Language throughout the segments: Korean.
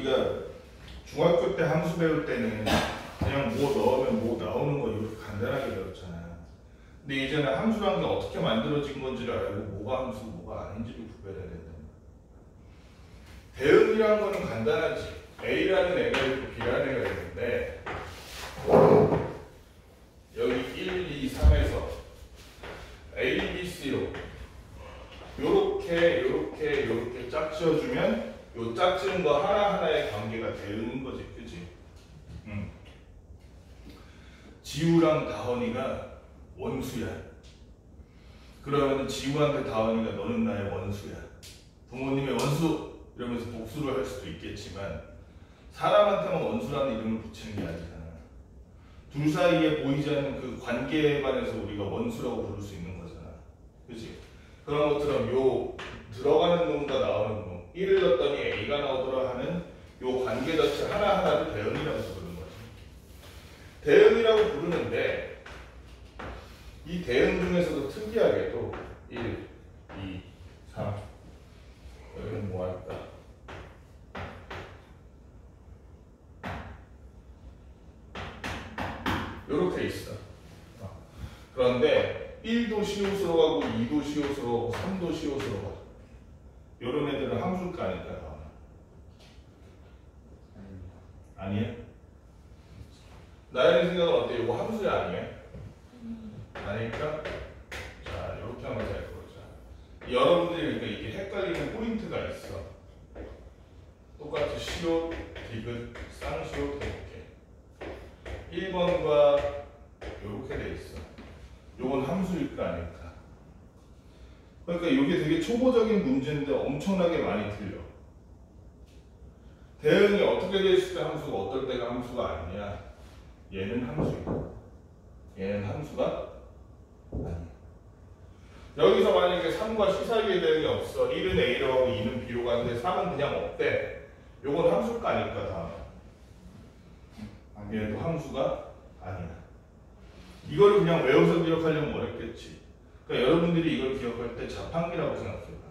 우리가 중학교 때 함수 배울 때는 그냥 뭐 넣으면 뭐 나오는 거 이렇게 간단하게 배웠잖아. 근데 이제는 함수라는 게 어떻게 만들어진 건지를 알고 뭐가 함수, 뭐가 아닌지를 구별해야 된다. 대응이라는 거는 간단하지. A라는 애가 있고 B라는 애가 있는데 여기 1, 2, 3에서 A, B, C로 요렇게 짝지어주면 요 짝지은 거 하나하나의 관계가 대응인 거지. 그치? 지우랑 다원이가 원수야. 그러면 지우한테 다원이가 너는 나의 원수야. 부모님의 원수 이러면서 복수를 할 수도 있겠지만 사람한테만 원수라는 이름을 붙이는 게 아니잖아. 둘 사이에 보이지 않는 그 관계에 관해서 우리가 원수라고 부를 수 있는 거잖아. 그치? 그런 것처럼 요 들어가는 놈과 나오는 놈 1을 넣었더니 A가 나오더라 하는 요 관계 자체 하나하나를 대응이라고 부르는 거지. 대응이라고 부르는데 이 대응 중에서도 특이하게도 1, 2, 3 여기는 뭐 할까? 요렇게 있어. 그런데 1도 시옷으로 가고 2도 시옷으로 가고 3도 시옷으로 가. 요런 애들은 함수일까 아닐까? 아니에요? 나연이 생각은 어때요? 이거 함수야 아니에요? 아니니까? 자, 요렇게 한번 잘 보자. 여러분들이 그러니까 이게 헷갈리는 포인트가 있어. 똑같이 시옷, 디귿, 쌍시옷 이렇게 1번과 요렇게 돼 있어. 요건 함수일까 아닐까? 그러니까 이게 되게 초보적인 문제인데 엄청나게 많이 틀려. 대응이 어떻게 됐을 때 함수가 어떨 때가 함수가 아니냐? 얘는 함수이다. 얘는 함수가 아니야. 여기서 만약에 3과 C 사이에 대응이 없어. 1은 A로 하고 2는 B로 가는데 3은 그냥 없대. 요건 함수일까 아닐까 다음에. 얘도 함수가 아니야. 이거를 그냥 외워서 기억하려면 어렵겠지. 그러니까 여러분들이 이걸 기억할 때 자판기라고 생각해요.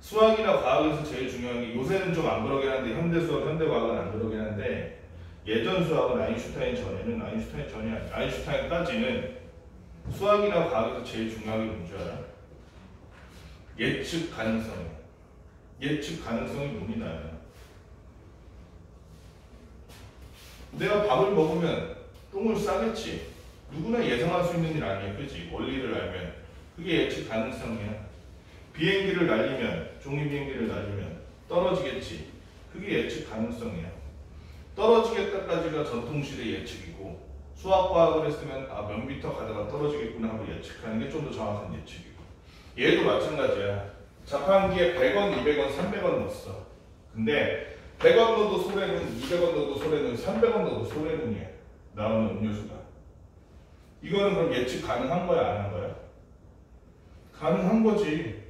수학이나 과학에서 제일 중요한 게 요새는 좀 안 그러긴 한데 현대 수학, 현대 과학은 안 그러긴 한데 예전 수학은 아인슈타인 전에는 아인슈타인 전이 아니야. 아인슈타인까지는 수학이나 과학에서 제일 중요한 게 뭔지 알아? 예측 가능성이야. 예측 가능성이 뭐냐? 내가 밥을 먹으면 똥을 싸겠지. 누구나 예상할 수 있는 일 아니에요. 그치? 원리를 알면. 그게 예측 가능성이야. 비행기를 날리면, 종이 비행기를 날리면 떨어지겠지. 그게 예측 가능성이야. 떨어지겠다까지가 전통시대 예측이고 수학과학을 했으면 몇 미터 가다가 떨어지겠구나 하고 예측하는 게 좀 더 정확한 예측이고 얘도 마찬가지야. 자판기에 100원, 200원, 300원 넣었어. 근데 100원 넣어도 소래눈, 200원 넣어도 소래눈, 300원 넣어도 소래눈이야. 나오는 음료수가. 이거는 그럼 예측 가능한 거야, 안 한 거야? 가능한 거지.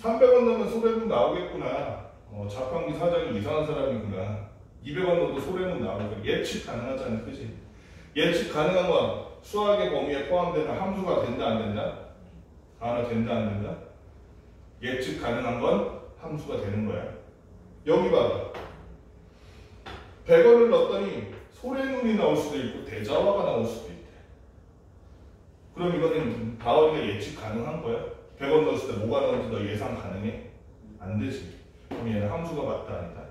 300원 넣으면 소래눈 나오겠구나. 자판기 사장이 이상한 사람이구나. 200원 넣어도 소래눈 나오니까 예측 가능하잖아, 그치? 예측 가능한 건 수학의 범위에 포함되는 함수가 된다, 안 된다? 하나 된다, 안 된다? 예측 가능한 건 함수가 되는 거야. 여기 봐봐. 100원을 넣었더니 소래눈이 나올 수도 있고 대자화가 나올 수도 있대. 그럼 이거는 다원이가 예측 가능한 거야? 100원 넣었을 때 뭐가 나올지 너 예상 가능해? 안 되지. 그럼 얘는 함수가 맞다, 아니다?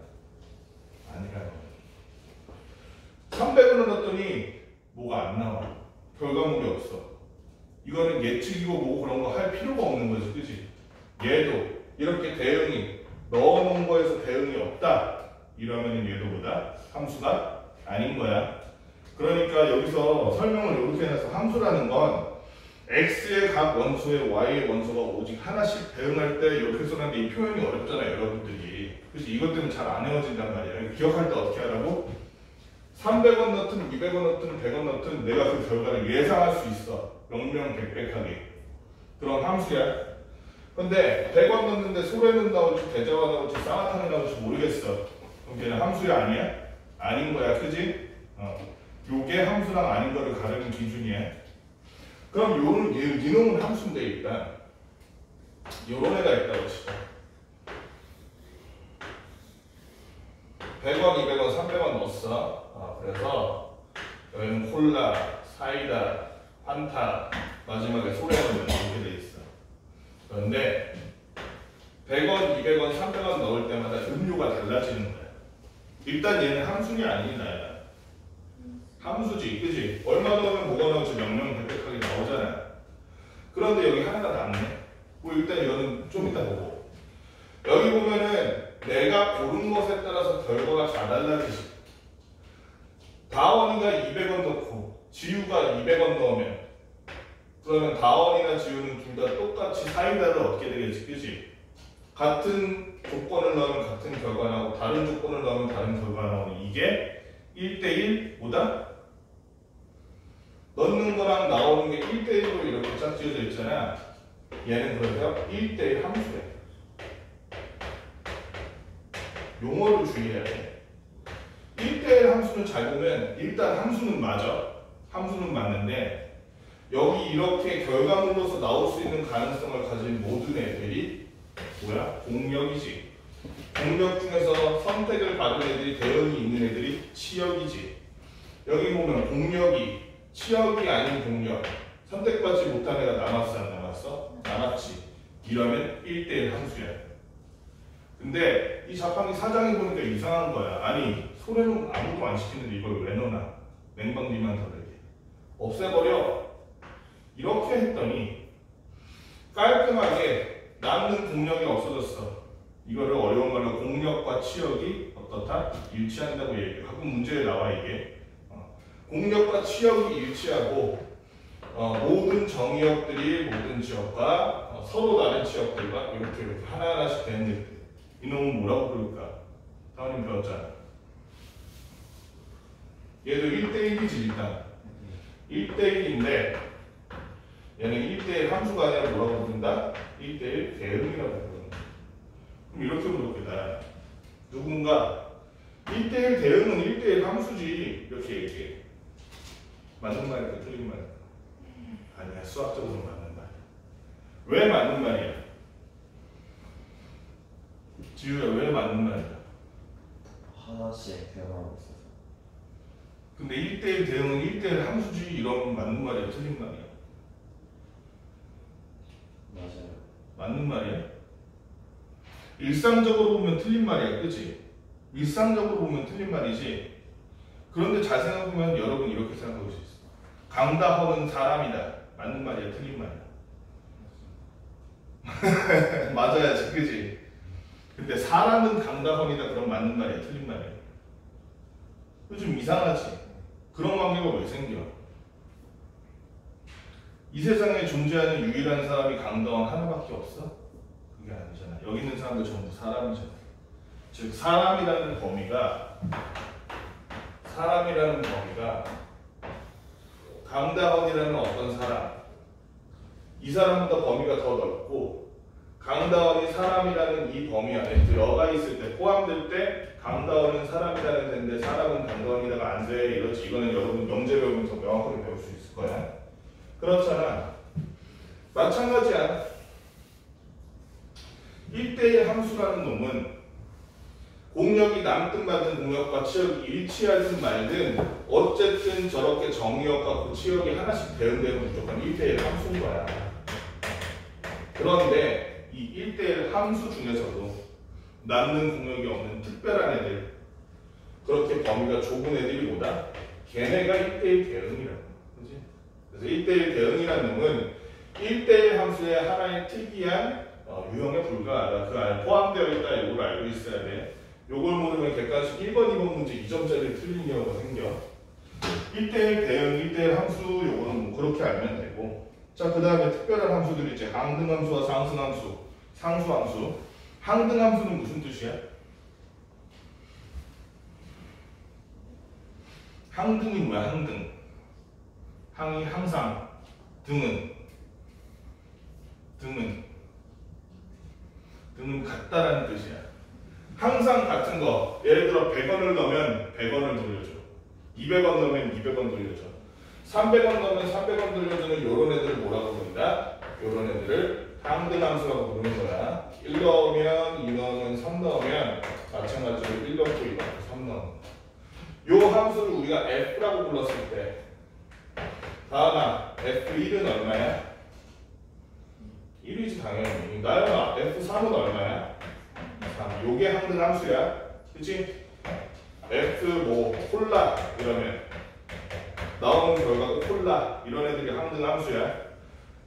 아니라는 거야. 300원을 넣었더니 뭐가 안 나와. 결과물이 없어. 이거는 예측이고 뭐고 그런 거 할 필요가 없는 거지, 그치? 얘도 이렇게 대응이 넣어놓은 거에서 대응이 없다. 이러면 얘도 보다 함수가 아닌 거야. 그러니까 여기서 설명을 이렇게 해서 함수라는 건 x의 각 원소에 y의 원소가 오직 하나씩 대응할 때 이렇게 써놨는데 이 표현이 어렵잖아요, 여러분들이. 그래서 이것 때문에 잘 안 외워진단 말이에요. 기억할 때 어떻게 하라고? 300원 넣든 200원 넣든 100원 넣든 내가 그 결과를 예상할 수 있어. 명명백백하게. 그럼 함수야. 근데 100원 넣는데 소래눈 나올지 대자화 나올지 쌍화탕이 나올지 모르겠어. 그럼 걔는 함수야 아니야? 아닌 거야, 그지? 요게 함수랑 아닌 거를 가르는 기준이야. 그럼 이놈은 함수인데 일단 요런 애가 있다고 치자. 100원, 200원, 300원 넣었어. 그래서 여기는 콜라, 사이다, 환타, 마지막에 소래는 이렇게 돼 있어. 그런데 100원, 200원, 300원 넣을 때마다 음료가 달라지는 거야. 일단 얘는 함수이 아니다. 함수지, 그지? 얼마 넣으면 뭐가 나올지 명명백백하게 나오잖아. 그런데 여기 하나가 남네. 뭐 일단 이거는 좀 이따 보고. 여기 보면은 내가 고른 것에 따라서 결과가 다 달라지지. 다원이가 200원 넣고 지우가 200원 넣으면 그러면 다원이나 지우는 둘 다 똑같이 사이다를 얻게 되겠지, 그지? 같은 조건을 넣으면 같은 결과 나오고 다른 조건을 넣으면 다른 결과 나오는 이게 1대1 뭐다? 넣는 거랑 나오는 게 1대1로 이렇게 짝지어져 있잖아. 얘는 그래서 1대1 함수야. 용어를 주의해야 돼. 1대1 함수는 잘 보면 일단 함수는 맞아. 함수는 맞는데 여기 이렇게 결과물로서 나올 수 있는 가능성을 가진 모든 애들이 뭐야? 공역이지. 공역 중에서 선택을 받은 애들이 대응이 있는 애들이 치역이지. 여기 보면 공역이 치역이 아닌 공역, 선택받지 못한 애가 남았어 안 남았어? 남았지. 이러면 1대1 함수야. 근데 이 자판기 사장이 보니까 이상한 거야. 아니 소래는 아무도 안 시키는데 이걸 왜 넣나? 냉방비만 더 되게 없애버려. 이렇게 했더니 깔끔하게 남는 공역이 없어졌어. 이거를 어려운 말로 공역과 치역이 어떻다? 일치한다고 얘기해. 가끔 문제에 나와 이게. 공역과 치역이 일치하고 모든 정의역들이 모든 지역과 서로 다른 지역들과 이렇게 하나하나씩 되는 일들. 이놈은 뭐라고 부를까? 다운님 배웠잖아. 얘도 1대1이지 일단. 1대1인데 얘는 1대1 함수가 아니라 뭐라고 부른다? 1대1 대응이라고 부르는 거야. 그럼 이렇게 부르겠다. 누군가 1대1 대응은 1대1 함수지 이렇게 얘기해. 맞는 말일까 틀린 말일까? 아니야, 수학적으로 맞는 말이야. 왜 맞는 말이야? 지우야, 왜 맞는 말이야? 하나씩 대응하고 있어서. 근데 1대1 대응은 1대1 함수지 이러면 맞는 말이야 틀린 말이야? 맞아요. 맞는 말이야? 일상적으로 보면 틀린 말이야, 그치? 일상적으로 보면 틀린 말이지. 그런데 잘 생각해보면 여러분 이렇게 생각할 수 있어. 강다헌은 사람이다. 맞는 말이야, 틀린 말이야? 맞아야지, 그치? 근데 사람은 강다헌이다. 그럼 맞는 말이야, 틀린 말이야? 좀 이상하지? 그런 관계가 왜 생겨? 이 세상에 존재하는 유일한 사람이 강다헌 하나밖에 없어? 그게 아니잖아. 여기 있는 사람들 전부 사람이잖아. 즉 사람이라는 범위가 강다헌이라는 어떤 사람, 이 사람보다 범위가 더 넓고 강다헌이 사람이라는 이 범위 안에 들어가 있을 때, 포함될 때 강다헌은 사람이라는 데인데 사람은 강다헌이다가 안 돼. 이렇지. 이거는 여러분 영재 배우면서 명확하게 배울 수 있을 거야. 그렇잖아. 마찬가지야. 1대1 함수라는 놈은 공역이 남든 말든 공역과 치역이 일치하든 말든 어쨌든 저렇게 정의역과 그 치역이 하나씩 대응되면 무조건 1대1 함수인 거야. 그런데 이 1대1 함수 중에서도 남는 공역이 없는 특별한 애들, 그렇게 범위가 좁은 애들이 뭐다? 걔네가 1대1 대응이라고. 그치? 그래서 1대1 대응이라는 놈은 1대1 함수의 하나의 특이한 유형에 불과하다. 그 안에 포함되어 있다. 이걸 알고 있어야 돼. 요걸 모르면 객관식 1번, 2번 문제 2점짜리 틀린 경우가 생겨. 1대1 대응, 1대1 함수 요거는 뭐 그렇게 알면 되고. 자, 그 다음에 특별한 함수들이 있지. 항등함수와 상승함수, 상수함수. 항등함수는 무슨 뜻이야? 항등이 뭐야? 항등. 항이 항상, 등은 같다라는 뜻이야. 항상 같은 거. 예를 들어 100원을 넣으면 100원을 돌려줘. 200원 넣으면 200원 돌려줘. 300원 넣으면 300원 돌려주는 요런 애들을 뭐라고 부른다? 요런 애들을 항등함수라고 부르는 거야. 1 넣으면 2 넣으면 3 넣으면 마찬가지로 1 넣고 2 넣고 3 다음아 F1은 얼마야? 1이지 당연히. 나연아 F3은 얼마야? 3. 요게 항등 함수야. 그치? F 뭐 콜라 이러면 나오는 결과가 콜라 이런 애들이 항등 함수야.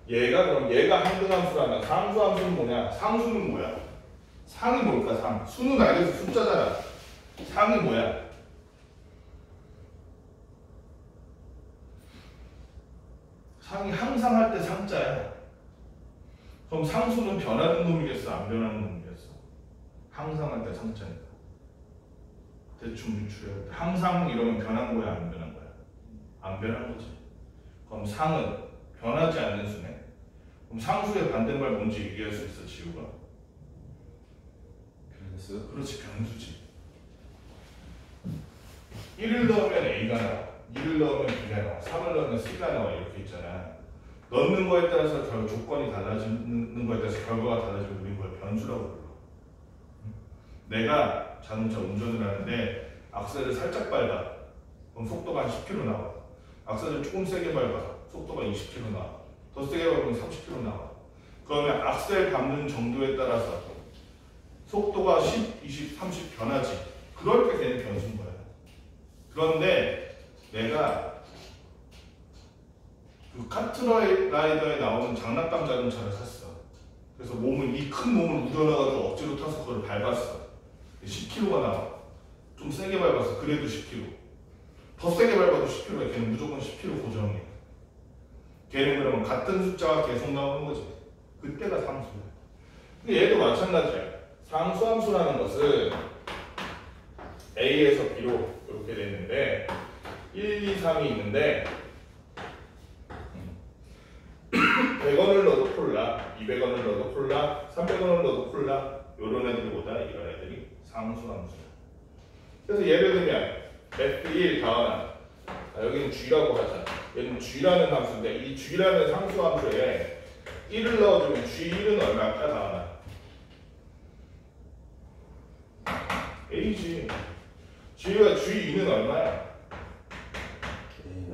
그럼 얘가 항등 함수라면 상수 함수는 뭐냐? 상수는 뭐야? 상이 뭘까? 상. 수는 알겠어. 숫자잖아. 상이 뭐야? 상이 항상 할 때 상자야. 그럼 상수는 변하는 놈이겠어? 안 변하는 놈이겠어? 항상 할 때 상자니까. 대충 유추해. 항상 이러면 변한 거야? 안 변한 거야? 안 변한 거지. 그럼 상은 변하지 않는 수네. 그럼 상수의 반대말 뭔지 얘기할 수 있어, 지우가? 변수? 그렇지, 변수지. 1을 넣으면 A가 나와. 2를 넣으면 B가 나와. 3을 넣으면 C가 나와. 이렇게 있잖아. 넣는 거에 따라서 조건이 달라지는 거에 따라서 결과가 달라지고 우린 그걸 변수라고 불러. 내가 자동차 운전을 하는데 악셀을 살짝 밟아. 그럼 속도가 한 10km 나와. 악셀을 조금 세게 밟아. 속도가 20km 나와. 더 세게 밟으면 30km 나와. 그러면 악셀 밟는 정도에 따라서 속도가 10, 20, 30 변하지. 그럴 때 걔는 변수인 거야. 그런데 내가 그 카트라이더에 나오는 장난감 자동차를 샀어. 그래서 이 큰 몸을 우겨놔가지고 억지로 타서 그걸 밟았어. 10km가 나와. 좀 세게 밟았어. 그래도 10km. 더 세게 밟아도 10km야. 걔는 무조건 10km 고정이야. 걔는 그러면 같은 숫자가 계속 나오는 거지. 그때가 상수야. 근데 얘도 마찬가지야. 상수함수라는 것은 A에서 B로 이렇게 돼 있는데 1, 2, 3이 있는데 100원을 넣어도 콜라, 200원을 넣어도 콜라, 300원을 넣어도 콜라 이런 애들보다 이런 애들이 상수함수야. 그래서 예를 들면 F1 다음은 여기는 G라고 하자. 얘는 G라는 함수인데 이 G라는 상수함수에 1을 넣어주면 G1은 얼마일까 다음은? A지. G가 G2는 얼마야?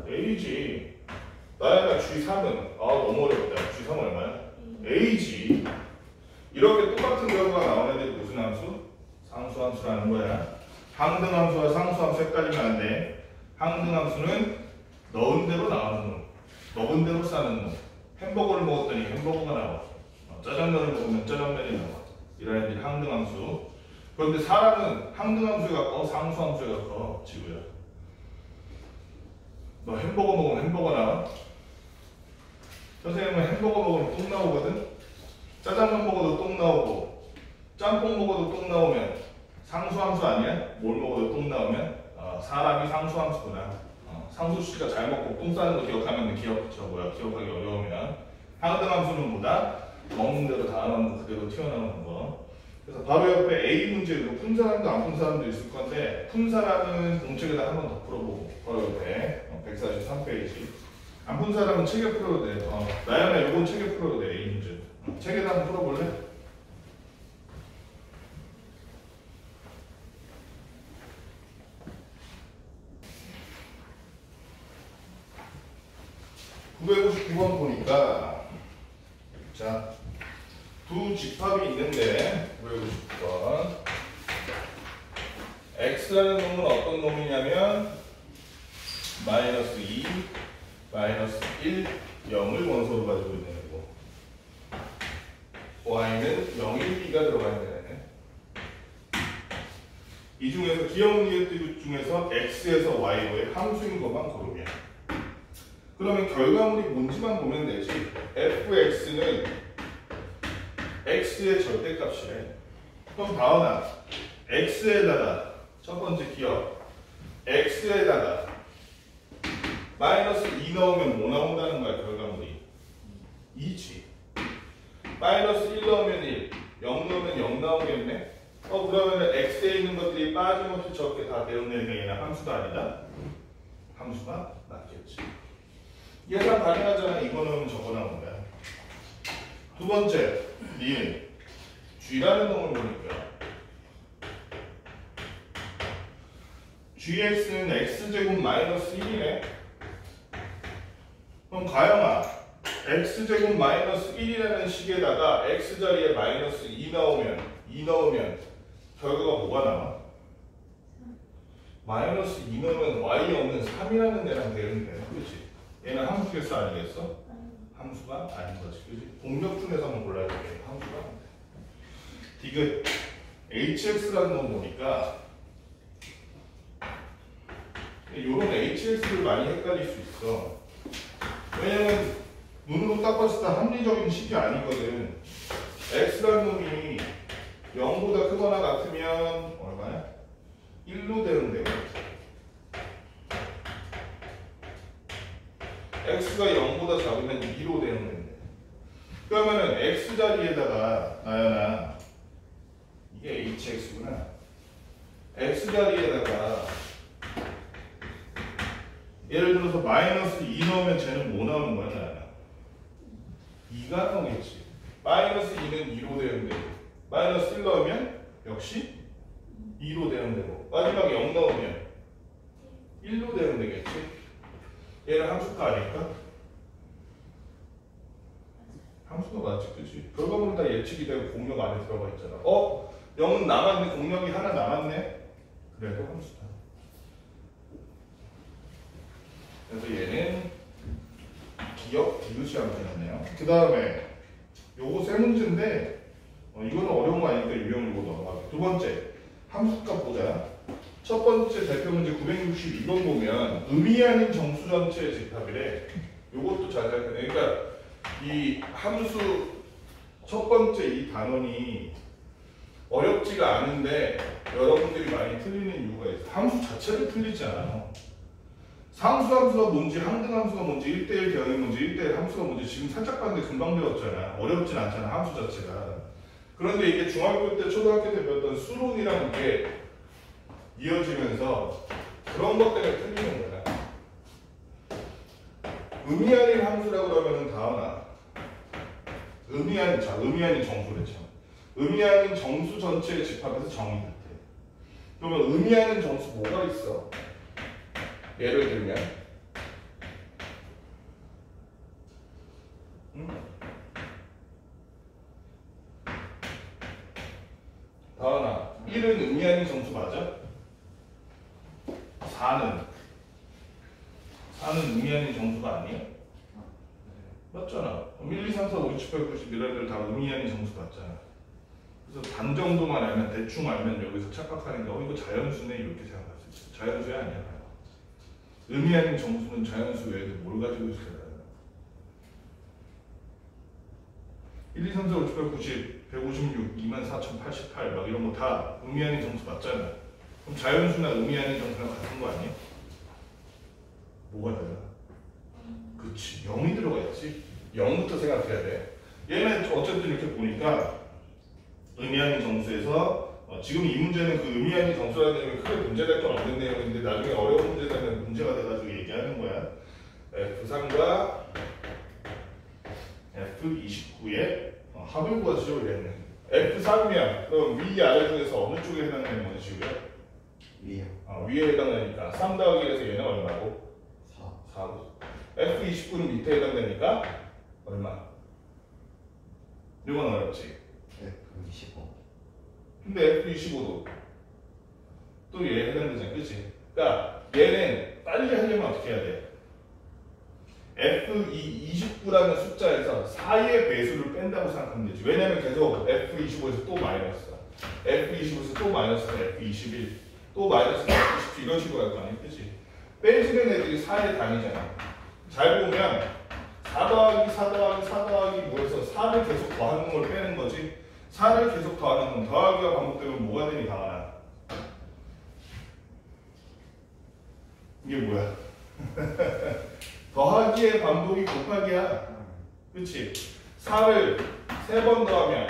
A지. 나야가 G3은 너무 어렵다. G3 얼마야? A지. 이렇게 똑같은 결과가 나오는 애들이 무슨 함수? 상수함수라는 거야. 항등함수와 상수함수 헷갈리면 안 돼. 항등함수는 넣은 대로 나오는 놈, 먹은 대로 싸는 놈. 햄버거를 먹었더니 햄버거가 나와. 짜장면을 먹으면 짜장면이 나와. 이런 애들이 항등함수. 그런데 사람은 항등함수에 가까워 상수함수에 가까워. 지구야. 너 햄버거 먹으면 햄버거 나와? 선생님은 햄버거 먹으면 똥 나오거든? 짜장면 먹어도 똥 나오고 짬뽕 먹어도 똥 나오면 상수함수 아니야? 뭘 먹어도 똥 나오면? 사람이 상수함수구나. 상수씨가 잘 먹고 똥 싸는 거 기억하면 기억하기 어려우면 항등함수는 뭐다? 먹는 대로 다 나오는 거 그대로 튀어나오는 거. 그래서 바로 옆에 A 문제로 푼 사람도 안 푼 사람도 있을 건데 푼 사람은 공책에다 한 번 더 풀어보고 바로 옆에 143페이지 안 푼 사람은 책에 풀어도 돼. 나연아 요건 책에 풀어도 돼. A 문제 책에다 한번 풀어볼래? (959번) 보니까 자 두 집합이 있는데 959번 x라는 놈은 어떤 놈이냐면 마이너스 2, 마이너스 1, 0을 원소로 가지고 있는 거고 y는 0, 1, 2가 들어가 있는 애네. 이 중에서 기억 리액티브 중에서 x에서 y로의 함수인 것만 고르면 그러면 결과물이 뭔지만 보면 되지. fx는 x의 절대값이래. 그럼 다음은 x에다가 첫 번째 기억 x에다가 마이너스 2 넣으면 뭐 나온다는 거야 결과물이? 2지. 마이너스 1 넣으면 1, 0 넣으면 0 나오겠네. 그러면 x에 있는 것들이 빠짐없이 적게 다 배운다니까 얘는 함수도 아니다. 함수가 맞겠지. 예상 가능하잖아. 이거 넣으면 저거 나오는 거야. 두 번째, 니은 G라는 놈을 보니까 gx는 x제곱 마이너스 1이네. 그럼 가영아, x제곱 마이너스 1이라는 식에다가 x자리에 마이너스 2 넣으면 결과가 뭐가 나와? 마이너스 2 넣으면 y 없는 3이라는 데랑 대응되는 거지. 얘는 함수겠어 아니겠어? 함수가 아닌 거지. 그지? 공력 중에서 한번 골라야 돼. 함수가 아닌데. 디귿 hx라는 거 보니까 이런 hx를 많이 헷갈릴 수 있어. 왜냐면 눈으로 딱 봤을 때 합리적인 식이 아니거든. x라는 놈이 0보다 크거나 같으면 얼마야? 1로 대응되고 x가 0보다 작으면 2로 대응된대. 그러면은 x자리에다가 나연아 이게 hx구나. x자리에다가 예를 들어서 마이너스 2 넣으면 쟤는 뭐 나오는 거야 나연아? 2가 나오겠지. 마이너스 2는 2로 대응되고 마이너스 1 넣으면 역시 2로 대응되고 마지막에 0 넣으면 1로 대응되겠지. 얘는 함수가 아닐까? 함수가 맞지, 그치? 결과물은 다 예측이 되고 공력 안에 들어가 있잖아. 0은 남았네, 공력이 하나 남았네. 그래도 함수다. 그래서 얘는 기억 디귿이 함수였네요. 그 다음에 요거 세 문제인데 이거는 어려운 거 아니니까 유형으로 넘어가고. 두 번째 함수값 보자. 첫 번째 대표 문제 962번 보면 의미 아닌 정수 전체의 집합이래. 요것도 잘 생각해. 그러니까 이 함수 첫 번째 이 단원이 어렵지가 않은데 여러분들이 많이 틀리는 이유가 있어. 함수 자체를 틀리지 않아. 상수 함수가 뭔지, 항등 함수가 뭔지, 1대1 대응이 뭔지, 1대1 함수가 뭔지 지금 살짝 봤는데 금방 배웠잖아. 어렵진 않잖아, 함수 자체가. 그런데 이게 중학교 때, 초등학교 때 배웠던 수론이랑 이게 이어지면서 그런 것 때문에 틀리는 거야. 의미 아닌 함수라고 그러면은 다음아 의미 아닌 정수래 참. 의미 아닌 정수 전체의 집합에서 정의 같아. 그러면 의미 아닌 정수 뭐가 있어? 예를 들면 다은아 1은 의미 아닌 정수 맞아? 4는 의미 아닌 정수가 아니야? 맞잖아. 1, 2, 3, 4, 5, 6, 7, 8, 9, 10 이런 애들 다 의미 아닌 정수 맞잖아. 그래서 반 정도만 알면 대충 알면 여기서 착각하는 게 이거 자연수네 이렇게 생각할 수 있어. 자연수야 아니야. 의미 아닌 정수는 자연수 외에도 뭘 가지고 있어야 돼? 1, 2, 3, 4, 5, 6, 8, 90, 156, 24,088 막 이런 거 다 의미 아닌 정수 맞잖아. 그럼 자연수나 의미 아닌 정수랑 같은 거 아니야? 뭐가 달라? 그치, 0이 들어가 있지. 0부터 생각해야 돼. 얘는 어쨌든 이렇게 보니까 의미 아닌 정수에서 지금 이 문제는 그 의미 아닌 정수라는 내용이 크게 문제될 건 없는 내용인데 나중에 어려운 문제 되면 문제가 돼가지고 얘기하는 거야. F3과 F29의 합을 구하시오 이랬네. F3이면 그럼 위 아래 중에서 어느 쪽에 해당되는 거지 지금? 위요. 위에 해당되니까 3 더하기 1에서 얘는 얼마고? 4. 4고 F29는 밑에 해당되니까 얼마? 이건 어렵지. F25. 근데 F25도 또 얘에 해당되잖아, 그치? 그러니까 얘는 빨리 하려면 어떻게 해야 돼? F29라는 숫자에서 4의 배수를 뺀다고 생각하면 되지. 왜냐면 계속 F25에서 또 마이너스, F25에서 또 마이너스, F21, 또 마이너스, F27 이런 식으로 갈 거 아니야, 그치? 빼지는 애들이 4의 단위잖아. 잘 보면 4 더하기 4 더하기 4 더하기 뭐해서 4를 계속 더하는 걸 빼는 거지. 4를 계속 더하는 건 더하기가 반복되면 뭐가 되니 강하나? 이게 뭐야? 더하기의 반복이 곱하기야. 그치? 4를 3번 더하면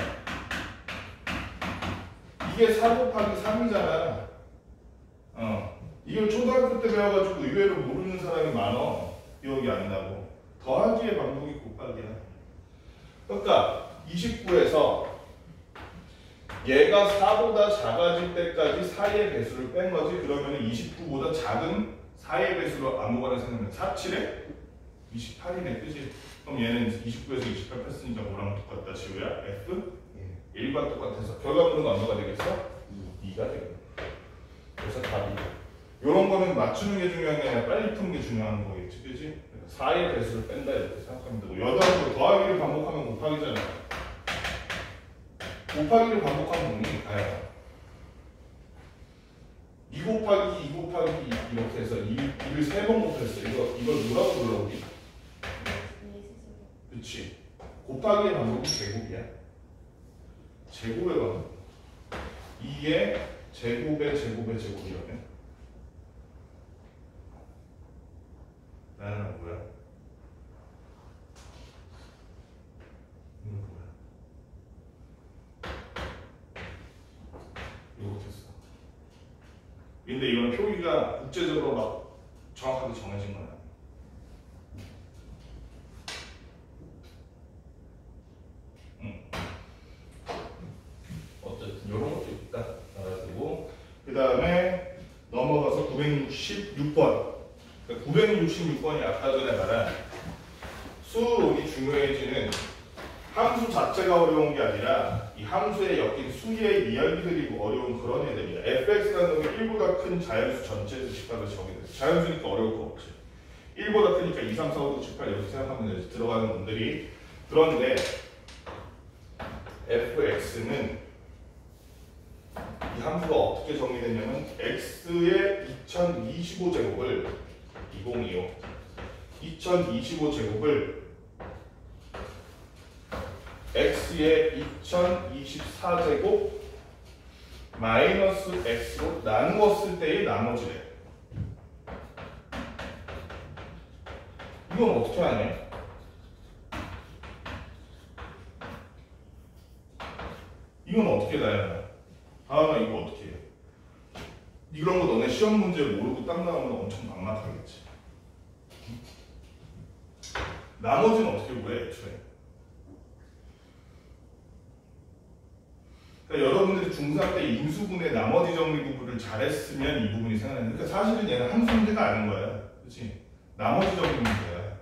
이게 4 곱하기 3이잖아. 이걸 초등학교 때 배워가지고 의외로 모르는 사람이 많어. 기억이 안 나고. 더하기의 반복이 곱하기야. 그러니까 29에서 얘가 4보다 작아질 때까지 4의 배수를 뺀 거지. 그러면 29보다 작은 4의 배수로 아무거나 생각하면 4, 7에 28이네, 그지? 그럼 얘는 29에서 28 뺐으니까 뭐랑 똑같다, 지우야? F? 1과 똑같아서 결과물은 얼마가 되겠어? 2가 되겠네. 그래서 답이. 요런 거는 맞추는 게 중요한 게 아니라 빨리 푸는 게 중요한 거겠지, 그지? 4의 배수를 뺀다 이렇게 생각하면 되고, 여덟도 더하기를 반복하면 곱하기잖아. 곱하기를 반복하면 뭐니? 가야. 2 곱하기 2 곱하기 2 이렇게 해서 2를 3번 곱했어. 이걸 뭐라고 불러 우리? 그치. 곱하기의 반복이 제곱이야. 제곱의 반복. 2의 제곱의 제곱의 제곱이라면 나는 뭐야? 이건 뭐야? 이렇게 했어. 근데 이건 표기가 국제적으로 막 정확하게 정해진 건 아니야. 어쨌든 이런 것도 있다. 알아두고 그 다음에 넘어가서 966번. 966번이 아까 전에 말한 수론이 중요해지는 함수 자체가 어려운 게 아니라 이 함수에 엮인 수의 이야기들이 어려운 그런 애들이야. fx라는 놈이 1보다 큰 자연수 전체 수식하고 정의돼. 자연수니까 어려울 거 없지. 1보다 크니까 2, 3, 4, 5, 6, 7, 8 이렇게 생각하면 되지. 들어가는 놈들이. 그런데 fx는 이 함수가 어떻게 정의되냐면 x의 2025제곱을 2025제곱을 x의 2024제곱 마이너스 x로 나누었을 때의 나머지래. 이건 어떻게 하냐? 이건 어떻게 나야? 다음에 이거 어떻게 해? 이런 거 너네 시험 문제 모르고 딱 나오면 엄청 막막하겠지. 나머지는 어떻게 구해, 애초에? 그러니까 여러분들이 중3 때 인수분해 나머지 정리 구분을 잘했으면 이 부분이 생각나는데, 그러니까 사실은 얘는 함수 문제가 아닌 거야. 그렇지? 나머지 정리 문제야.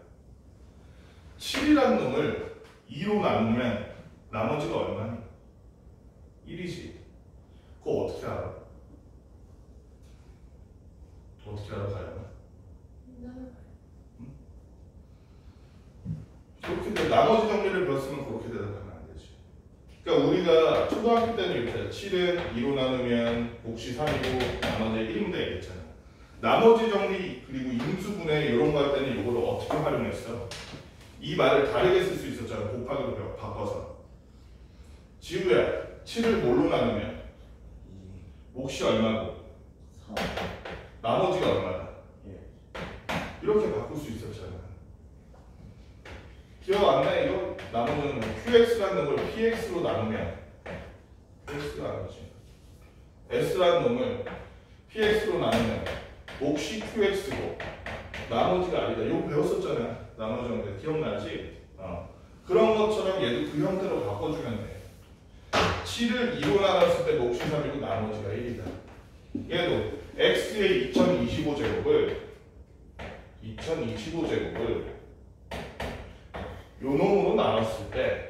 7이라는 놈을 2로 나누면 나머지가 얼마니? 1이지. 그거 어떻게 알아? 어떻게 알아가요? 그렇게 나머지 정리를 배웠으면 그렇게 대답하면 안 되지. 그러니까 우리가 초등학교 때는 이렇게 7은 2로 나누면 몫이 3이고 나머지 1인데 이랬잖아. 나머지 정리 그리고 인수분해 이런 거 할 때는 이걸 어떻게 활용했어? 이 말을 다르게 쓸 수 있었잖아. 곱하기로 바꿔서. 지우야, 7을 뭘로 나누면 몫이 얼마고? 4. 나머지가 얼마다? 예. 이렇게 바꿀 수 있었잖아. 기억 안 나? 이거 나머지는 QX라는 걸 PX로 나누면 PX가 아니지. S라는 놈을 PX로 나누면 몫이 QX고 나머지가 아니다. 이거 배웠었잖아. 나머지 형태 기억나지? 그런 것처럼 얘도 그 형태로 바꿔주면 돼. 7을 2로 나눴을 때 몫이 3이고 나머지가 1이다. 얘도 X의 2025제곱을 요 놈으로 나눴을 때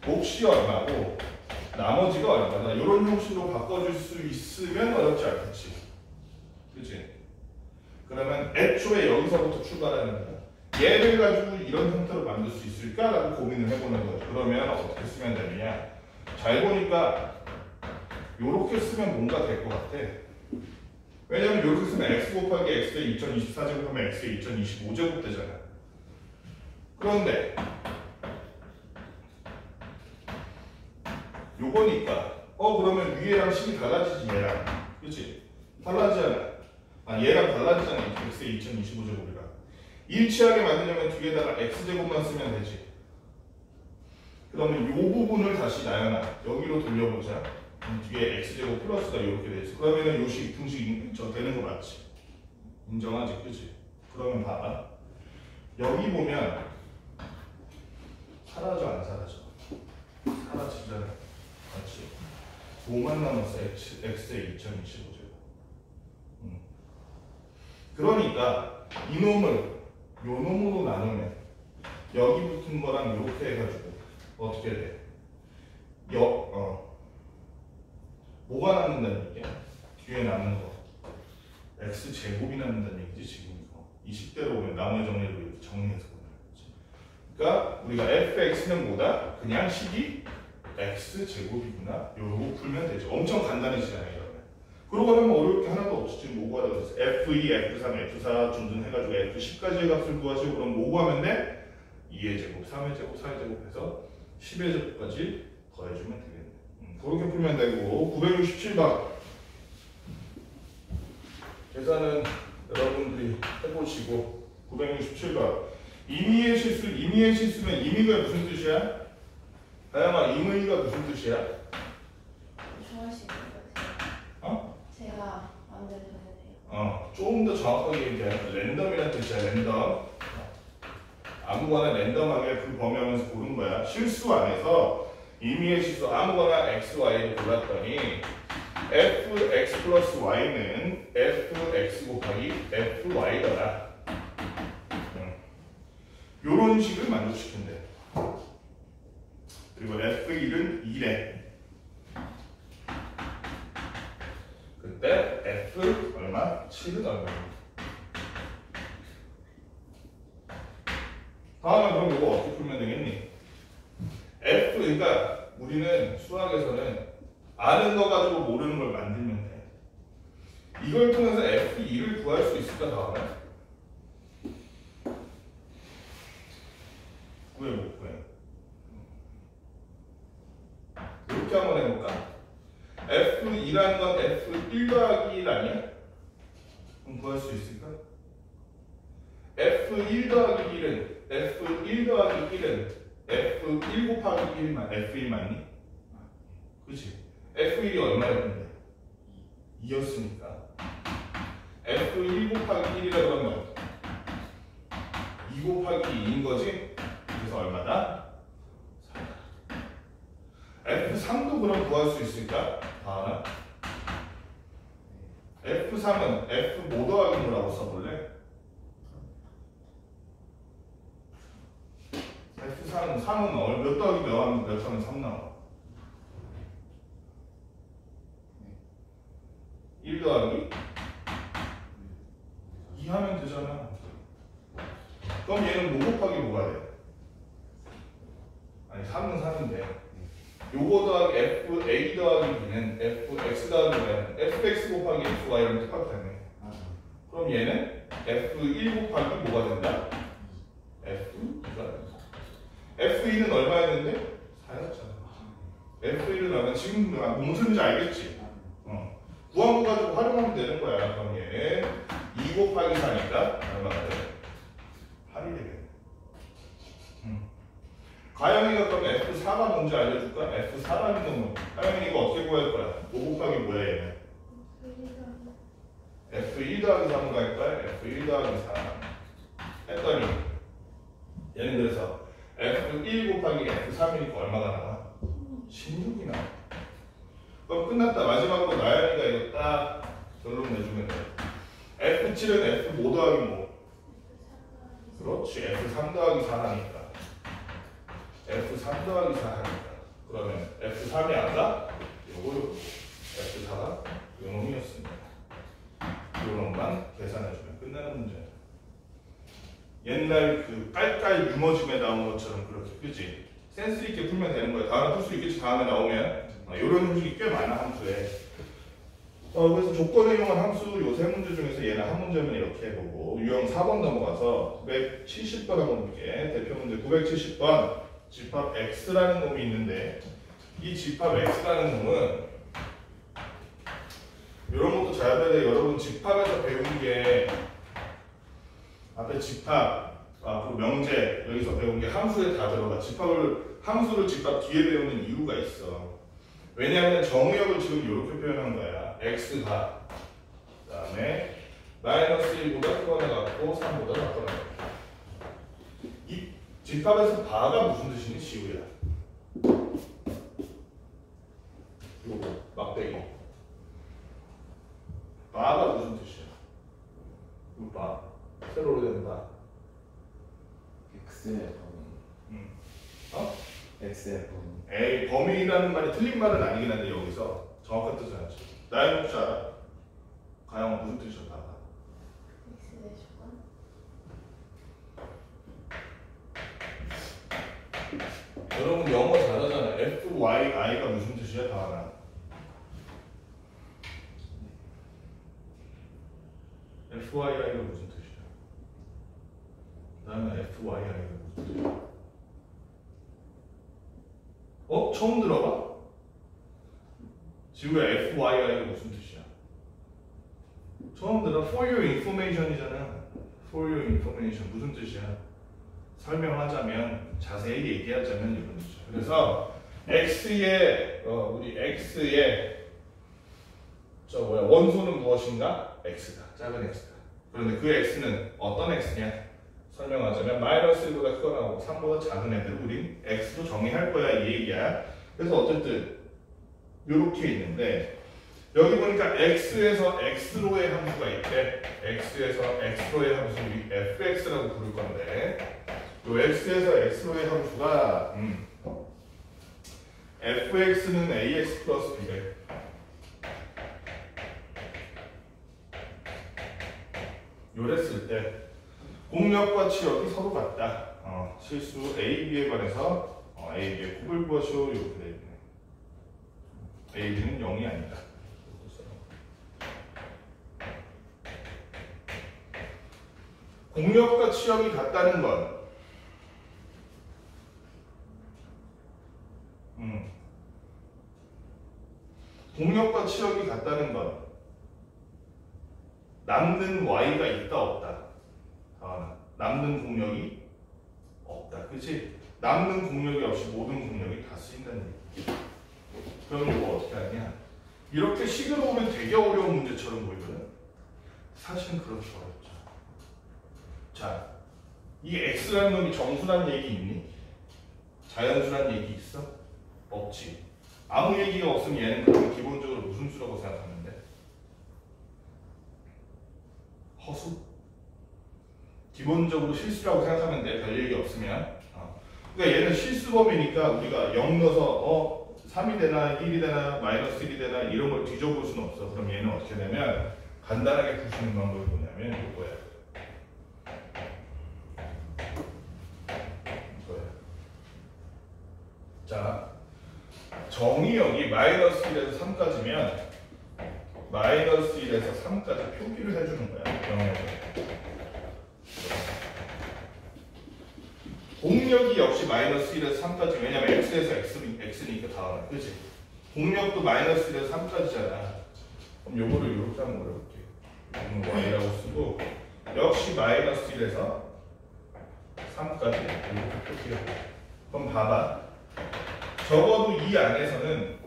몫이 얼마고 나머지가 얼마다. 이런 형식으로 바꿔줄 수 있으면 어렵지 않겠지. 그치? 그러면 애초에 여기서부터 출발하는 거야. 얘를 가지고 이런 형태로 만들 수 있을까라고 고민을 해보는 거죠. 그러면 어떻게 쓰면 되느냐. 잘 보니까 요렇게 쓰면 뭔가 될 것 같아. 왜냐면 이렇게 쓰면 x 곱하기 x의 2024제곱 하면 x의 2025제곱 되잖아. 그런데 요거니까 그러면 위에랑 식이 달라지지 얘랑. 그치? 달라지잖아. 얘랑 달라지잖아. x의 2025제곱이랑. 일치하게 만들려면 뒤에다가 x제곱만 쓰면 되지. 그러면 요 부분을 다시 나연아 여기로 돌려보자. 뒤에 x제곱 플러스가 이렇게 되지. 그러면은 요식 등식 되는 거 맞지? 인정하지, 그치? 그러면 봐봐. 여기 보면 사라져 안 사라져? 사라지잖아. 맞지? 5만 남았어. x의 2025제곱. 그러니까 이놈을 요 놈으로 나누면 여기 붙은 거랑 이렇게 해가지고 어떻게 돼? 뭐가 남는다는 얘기야? 뒤에 남는 거 x 제곱이 남는다는 얘기지 지금 이거 20대로 오면 나머지 정리로 이렇게 정리해서 보는 거지. 그러니까 우리가 fx는 뭐다? 그냥 식이 x 제곱이구나. 요거 풀면 되죠. 엄청 간단해지잖아요. 이러면. 그러고 나면 어려울 게 하나도 없이 지금 뭐 구하라고 했어? f2, f3, f4 준준해가지고 f10까지의 값을 구하시고 그럼 뭐 구하면 돼? 2의 제곱, 3의 제곱, 4의 제곱 해서 10의 제곱까지 더해주면 되겠네. 그렇게 풀면 되고 967번 계산은 여러분들이 해보시고 967번 임의의 실수면 임의가 무슨 뜻이야? 다양아 임의가 무슨 뜻이야? 정하시는 거예요. 어? 제가 마음대로 해야 돼요. 조금 더 정확하게 얘기하면 랜덤이라는 뜻이야. 랜덤. 아무거나 랜덤하게 그 범위 하면서 고른 거야. 실수 안에서 임의의 실수 아무거나 x, y를 골랐더니 fx 플러스 y는 fx 곱하기 fy더라. 요런 식을 만족시킨대. 그리고 f1은 2래. 그때 f 얼마? 7은 얼마? 다음에 그럼 이거 어떻게 풀면 되겠니? f 그러니까 우리는 수학에서는 아는 거 가지고 모르는 걸 만들면 돼. 이걸 통해서 f2를 구할 수 있을까 다음에? 구해 못 구해. 이렇게 한번 해볼까? f2라는 건 f1 더하기 1 아니야? 그럼 구할 수 있을까? f1 더하기 1은 f1 더하기 1은 f1 곱하기 1만 f1 맞니? 그치? f1이 얼마였는데? 2였으니까 f1 곱하기 1이라 그러면 2 곱하기 2인 거지? 그래서 얼마다? 4. f3도 그럼 구할 수 있을까? 다음은 f3은 f 뭐 더하기 뭐라고 써볼래? f3은 3은 몇 더하기 몇 하면 몇 하면 3 나와? 1 더하기 2 하면 되잖아. 그럼 얘는 뭐 곱하기 뭐가 돼? 아니 3은 3인데 요거 더하기 fa 더하기 b는 fx 더하기 y는 fx 곱하기 fy랑 똑같다네. 그럼 얘는 f1 곱하기 뭐가 된다? f2가 된다. f2는 얼마였는데? 4였잖아. f1은 얼마? 지금 뭔 소리인지 알겠지? 구한 거 가지고 활용하면 되는 거야. 그럼 얘는 2 곱하기 4니까 얼마가 돼? 8이 되겠네. 가영이가 그럼 F4가 뭔지 알려줄까? F4라는 건 가영이 이거 어떻게 구할 거야? 5 곱하기 뭐야 얘는? F1 더하기 3을 갈 거야? F1 더하기 4 했더니 얘는 그래서 F1 곱하기 F3이니까 얼마가 나와? 16이 나와. 그럼 끝났다. 마지막으로 나연이가 이거 딱 결론 내주면 돼. F7은 F5 더하기 뭐? 그렇지. F3 더하기 4 하니까 F3 더하기 4 하니까 그러면 F3이 아까 요거 F4가 요 놈이었습니다. 요 놈만 계산해주면 끝나는 문제야. 옛날 그 깔깔 유머짐에 나온 것처럼 그렇게 그지? 센스 있게 풀면 되는 거야. 다음에 풀 수 있겠지. 다음에 나오면 요런 음식이 꽤 많아 함수에. 그래서 조건에 이용한 함수 요 세 문제 중에서 얘는 한 문제면 이렇게 해보고 유형 4번 넘어가서 970번 한번 볼게. 대표 문제 970번 집합 x라는 놈이 있는데 이 집합 x라는 놈은 이런 것도 잘 봐야 돼. 여러분 집합에서 배운 게 앞에 집합 앞으로 명제 여기서 배운 게 함수에 다 들어가. 함수를 집합 뒤에 배우는 이유가 있어. 왜냐하면 정의역을 지금 이렇게 표현한 거야. x가 그 다음에 마이너스 1보다 크거나 같고 3보다 작거나 같고. 이 집합에서 바가 무슨 뜻이니? 지우야. 요거 막대기. 바가 무슨 뜻이야? x로 된다. X의 범위. 어? X의 범위. 에이, 범위라는 말이 틀린 말은 아니긴 한데 여기서 정확한 뜻은 알지. 나연 혹시 알아? 가영은 무슨 뜻이야? 봐봐. X의 조건? 여러분 영어 잘하잖아. FYI가 무슨 뜻이야? 다 알아. FYI가 무슨 뜻이야? 나는 FYI가 무슨 뜻이야? 어? 처음 들어봐? 지우야 FYI가 무슨 뜻이야? 처음 들어? For your information이잖아. For your information 무슨 뜻이야? 설명하자면 자세히 얘기하자면 이런 뜻이야. 그래서 x의 우리 x의 저 뭐야 원소는 무엇인가? x다. 작은 x다. 그런데 그 x는 어떤 x냐? 설명하자면 마이너스 1보다 크거나 3보다 작은 애들 우린 x도 정의할 거야 이 얘기야. 그래서 어쨌든 이렇게 있는데 여기 보니까 x에서 x로의 함수가 있대. x에서 x로의 함수 우리 fx라고 부를 건데 요 x에서 x로의 함수가 fx는 ax 플러스 b래. 요랬을 때 공력과 치역이 서로 같다. 실수 A, B에 관해서 A, B의 곱을 구하시오 이렇게 돼 있네. A, B는 0이 아니다. 공력과 치역이 같다는 건 공력과 치역이 같다는 건 남는 y가 있다 없다. 남는 공력이 없다. 그치? 남는 공력이 없이 모든 공력이 다 쓰인다는 얘기. 그럼 이거 어떻게 하냐? 이렇게 식으로 오면 되게 어려운 문제처럼 보이거든. 사실은 그렇게 어렵죠. 자, 이 x라는 놈이 정수란 얘기 있니? 자연수란 얘기 있어? 없지. 아무 얘기가 없으면 얘는 그럼 기본적으로 무슨 수라고 생각하는데? 허수? 기본적으로 실수라고 생각하면 돼. 별 얘기 없으면. 그러니까 얘는 실수범위니까 우리가 0 넣어서 3이 되나 1이 되나 마이너스 1이 되나 이런 걸 뒤져볼 수는 없어. 그럼 얘는 어떻게 되면 간단하게 푸시는 방법이 뭐냐면 이거야. 자, 정의역이 마이너스 1에서 3까지면 마이너스 1에서 3까지 표기를 해주는 거야. 정의역을. 공력이 역시 마이너스 1에서 3까지. 왜냐면 x에서 x니까 다음에. 그치? 공력도 마이너스 1에서 3까지잖아. 그럼 요거를 이렇게 한번 그려볼게. 이거는 y라고 쓰고 역시 마이너스 1에서 3까지 이렇게 표기해. 그럼 봐봐. 적어도 이 안에서는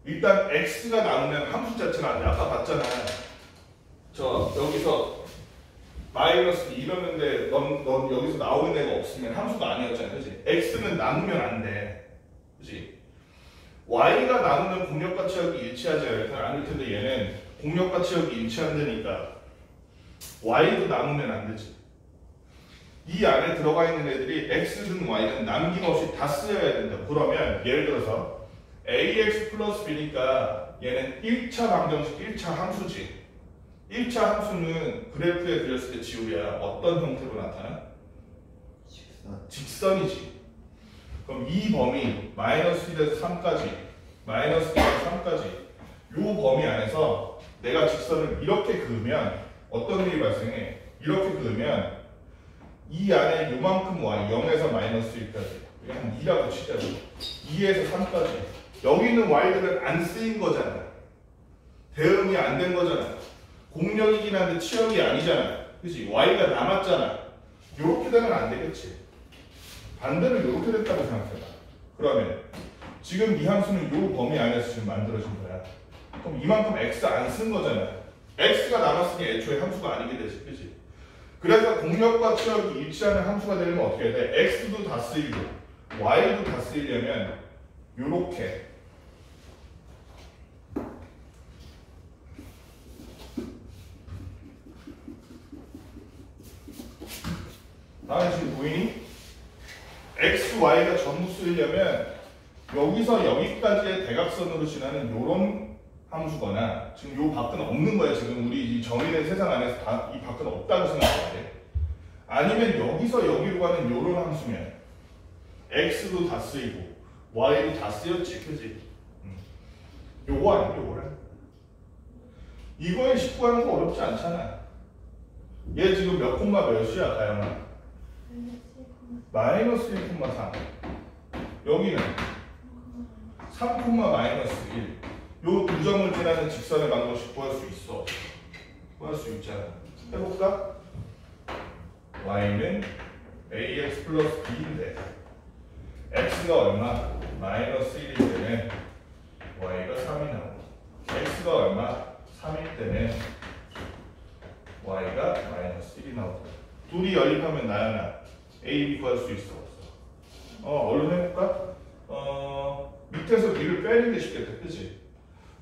일단 x가 나오면 함수 자체가 안 돼. 아까 봤잖아. 저 여기서 마이너스 이러는데 넌 여기서 나오는 애가 없으면 함수가 아니었잖아. 그치? x는 나누면 안 돼. 그치? y가 나누면 공력과 치역이 일치하지 않을 텐데 얘는 공력과 치역이 일치한다니까 y도 나누면 안 되지. 이 안에 들어가 있는 애들이 x든 y든 남김없이 다 쓰여야 된다. 그러면 예를 들어서 ax 플러스 b니까 얘는 1차 방정식 1차 함수지. 1차 함수는 그래프에 그렸을 때 지우야 어떤 형태로 나타나? 직선이지. 그럼 이 범위 마이너스 1에서 3까지 마이너스 1에서 3까지 요 범위 안에서 내가 직선을 이렇게 그으면 어떤 일이 발생해? 이렇게 그으면 이 안에 요만큼 y 0에서 마이너스 1까지 한 2라고 치자고 2에서 3까지 여기 있는 y들은 안 쓰인 거잖아. 대응이 안 된 거잖아. 공력이긴 한데 치역이 아니잖아. 그치? y가 남았잖아. 요렇게 되면 안 되겠지. 반대로 요렇게 됐다고 생각해봐. 그러면 지금 이 함수는 요 범위 안에서 지금 만들어진 거야. 그럼 이만큼 x 안 쓴 거잖아. x가 남았으니 애초에 함수가 아니게 되지. 그치? 그래서 공력과 치역이 일치하는 함수가 되려면 어떻게 해야 돼? x도 다 쓰이고 y도 다 쓰이려면 요렇게 다음에 지금 보이니? x, y가 전부 쓰려면 여기서 여기까지의 대각선으로 지나는 요런 함수거나 지금 요 밖은 없는 거야. 지금 우리 이 정의된 세상 안에서 이 밖은 없다고 생각해야 돼. 아니면 여기서 여기로 가는 요런 함수면 x도 다 쓰이고 y도 다 쓰였지, 그지? 요거 아니야, 요거는. 이거에 19 하는 거 어렵지 않잖아. 얘 지금 몇 콤마 몇이야, 가영아? 마이너스 1,3. 여기는 3, 마이너스 1. 요 두 점을 지나는 직선의 방정식 구할 수 있어. 구할 수 있잖아. 해볼까? y는 ax 플러스 b인데 x가 얼마? 마이너스 1일 때는 y가 3이 나오고 x가 얼마? 3일 때는 y가 마이너스 1이 나오고 둘이 연립하면 나야나 a, b 구할 수 있어 없어? 얼른 해볼까? 밑에서 위를 빼는 게 쉽겠다, 그치?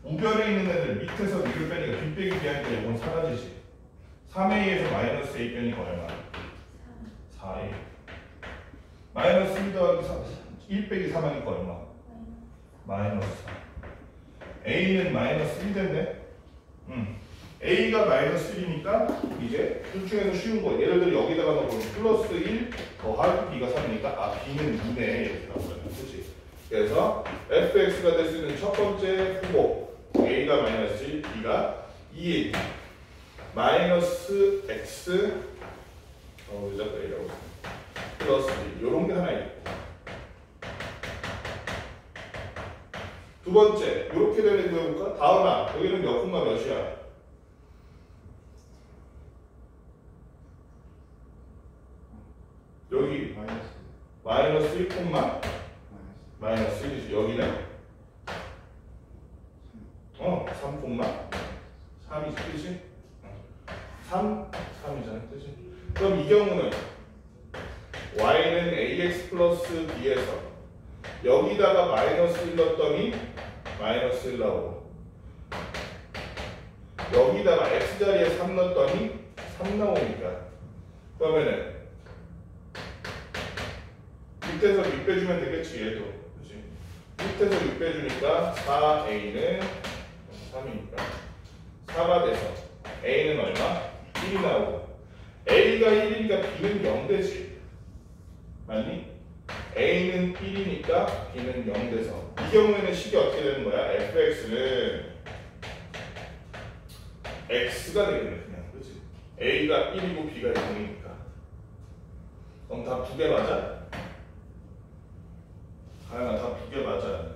우변에 있는 애들 밑에서 위를 빼니까 뒷 빼기 비하니까 이건 사라지지. 3a에서 마이너스 a 빼니까 얼마? 4a. 마이너스 1 더하기 1 빼기 3 하니까 얼마? 마이너스 4. a는 마이너스 1 됐네? a가 마이너스 1이니까 이제 둘 중에서 쉬운 거. 예를 들어 여기다가 넣으면 플러스 1 더하기 b가 3이니까 b는 2네 이렇게 나오잖아, 그치? 그래서 fx가 될 수 있는 첫 번째 후보 a가 마이너스 1, b가 2일 마이너스 x 왜 자꾸 a라고 플러스 1 요런 게 하나 있고 두 번째 요렇게 되는 거 해볼까? 다음아 여기는 몇 콤마 몇이야? 여기 마이너스 1 콤마 마이너스 1이지. 여기는 3 콤마 3이지, 그치? 3, 3이잖아, 그치? 그럼 이 경우는 y는 ax 플러스 b에서 여기다가 마이너스 1 넣었더니 마이너스 1 나오고 여기다가 x자리에 3 넣었더니 3 나오니까 그러면은 밑에서 6 빼주면 되겠지, 얘도. 그치? 밑에서 6 빼주니까 4a는 3이니까 4가 돼서 a는 얼마? 1이 나오고 a가 1이니까 b는 0 되지. 맞니? a는 1이니까 b는 0 돼서 이 경우에는 식이 어떻게 되는 거야? fx는 x가 되겠네, 그냥. 그치? a가 1이고 b가 0이니까 그럼 다 두 개 맞아? 다양한 다 두 개 맞아.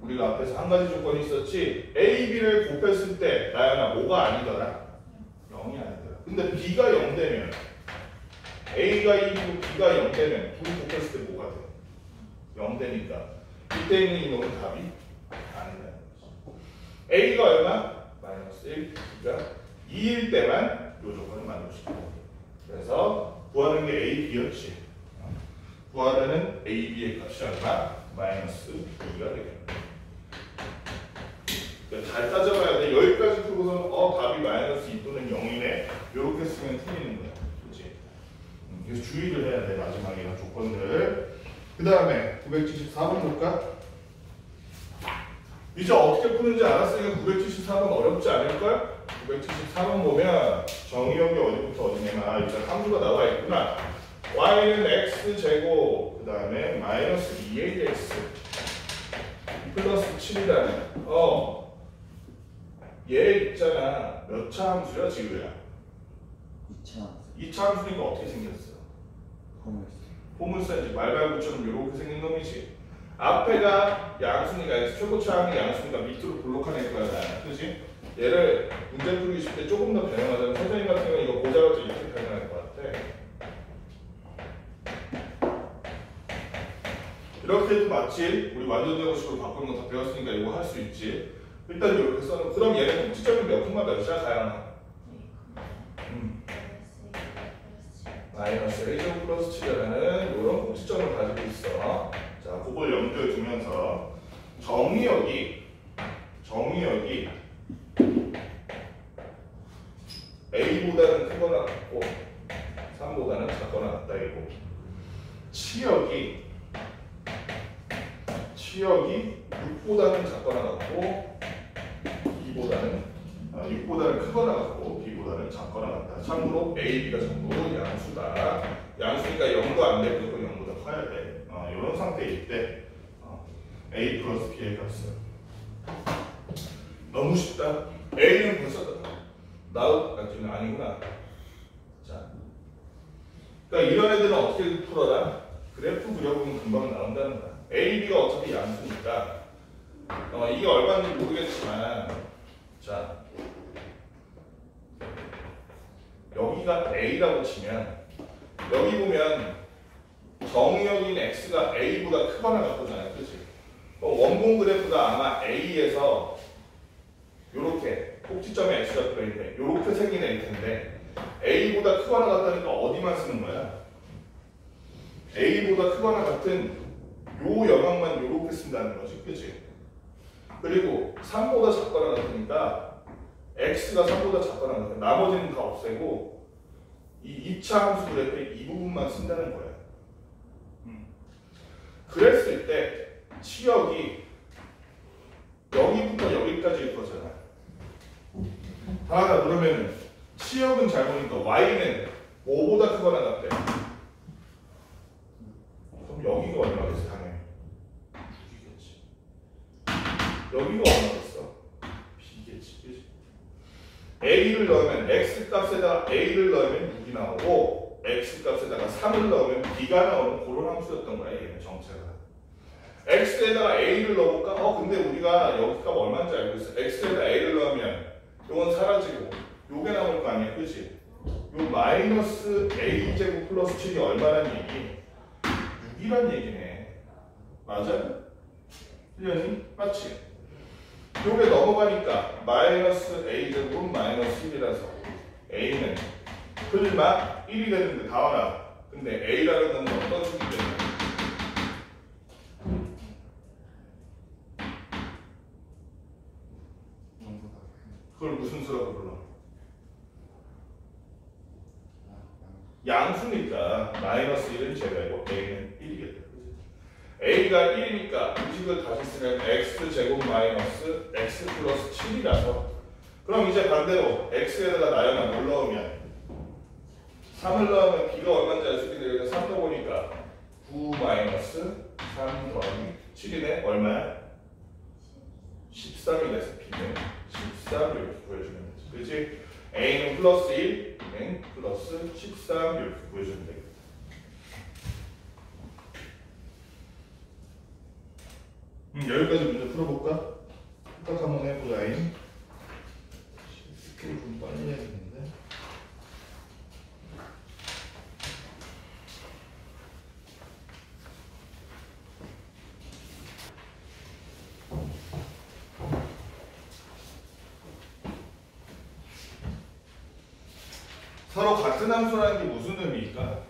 우리가 앞에서 한 가지 조건이 있었지. A, B를 곱했을 때 나연아 뭐가 아니더라? 0이 아니더라. 근데 B가 0 되면 A가 1이고 B가 0 되면 둘이 곱했을 때 뭐가 돼? 0 되니까 밑에 있는 이놈은 답이 아니다는 거지. A가 얼마? 마이너스 1, B가 2일 때만 이 조건을 만들어주고 그래서 구하는 게 A, B였지. 구하려는 A, B의 값이 얼마? 마이너스 2가 되겠네. 잘 따져봐야 돼. 여기까지 풀고서는 답이 마이너스 2 또는 0이네. 이렇게 쓰면 틀리는 거야. 그렇지? 그래서 주의를 해야 돼. 마지막에 이런 조건들. 그 다음에 974번 볼까? 이제 어떻게 푸는지 알았으니까 974번 어렵지 않을걸? 974번 보면 정의역이 어디부터 어디냐면 일단 함수가 나와 있구나. y는 x제곱 그 다음에 마이너스 2ax 플러스 7이라는 얘 있잖아. 몇 차 함수야 지우야? 2차 2차 함수니까 어떻게 생겼어? 포물선이지. 말발굽처럼 이렇게 생긴 놈이지. 앞에가 양수니까 최고차항이 양수니까 밑으로 블록하는 거야 나야. 그지? 얘를 문제 풀기 쉽을 때 조금 더 변형하자면 선생님 같은 경우는 이거 보자마자 이렇게 변형할 것 같아. 이렇게 해도 맞지? 우리 완전제곱식으로 바꾸는 거 다 배웠으니까 이거 할 수 있지. 일단 이렇게 써놓고 그럼 얘는 꼭지점이 몇 콤마 몇이야? 가양아? 마이너스 a제곱 플러스 7이라는 이런 꼭지점을 가지고 있어. 자, 그걸 염두에 두면서 정의역이 A보다는 크거나 같고 치역이 6보다는 작거나 같고 6보다는 크거나 같고 B보다는 작거나 같다. 참고로 A, B가 전부 양수다. 양수니까 0도 안 되고 0보다 커야 돼. 이런 상태일 때 A 플러스 B의 값은 너무 쉽다. A는 벌써 아니구나. 자, 그러니까 이런 애들은 어떻게 풀어라? 그래프 그려보면 금방 나온다는 거야. A, B가 어차피 양수니까 이게 얼마인지 모르겠지만 자 여기가 A라고 치면 여기 보면 정의역인 X가 A보다 크거나 같거든요. 그치? 원본 그래프가 아마 A에서 요렇게 꼭지점에 X가 들어있네. 요렇게 생긴 애일 텐데 A보다 크거나 같다니까 어디만 쓰는 거야? A보다 크거나 같은 요 영역만 요렇게 쓴다는 거지. 그치? 그리고 3보다 작거나 같으니까 X가 3보다 작거나 같으니까 나머지는 다 없애고 이 2차 함수 그래프의 이 부분만 쓴다는 거야. 그랬을 때 치역이 여기부터 여기까지일 거잖아. 그러면 치역은 잘 보니까 Y는 5보다 크거나 같대. 그럼 여기가 얼마겠어? 당연히 6이겠지. 여기가 얼마겠어? B겠지. 그치? A를 넣으면 X 값에다가 A를 넣으면 6이 나오고 X 값에다가 3을 넣으면 B가 나오는 그런 함수였던 거야. 얘는 정체가. X에다가 A를 넣어볼까? 근데 우리가 여기 값 얼마인지 알고 있어. X에다 A를 넣으면 이건 사라지고 요게 나올 거 아니야. 그치? 요 마이너스 A제곱 플러스 7이 얼마란 얘기? 6이란 얘기네. 맞아? 틀렸니? 맞지? 요게 넘어가니까 마이너스 A제곱은 마이너스 1이라서 A는 설마 1이 되는데 다와라. 근데 A라는 건 어떤 식이 되냐? 그걸 무슨 수라고 불러? 양수니까 마이너스 1은 제외고 A는 1이겠다. A가 1이니까 음식을 다시 쓰면 X제곱 마이너스 X 플러스 7이라서 그럼 이제 반대로 X에다가 나열만 뭘 넣으면 3을 넣으면 B가 얼마인지 알 수 있게 되니까 3 넣어보니까 9 마이너스 3 더하기 7이네. 얼마야? 13이 돼서 B는 13 이렇게 구해주면 되지. 그렇지? A는 플러스 1, B는 플러스 13 이렇게 구해주면 되겠다. 여기까지 문제 풀어볼까? 딱 한번 해보자. 스킬을 좀 빨리 해야겠는데. 서로 같은 함수라는 게 무슨 의미일까?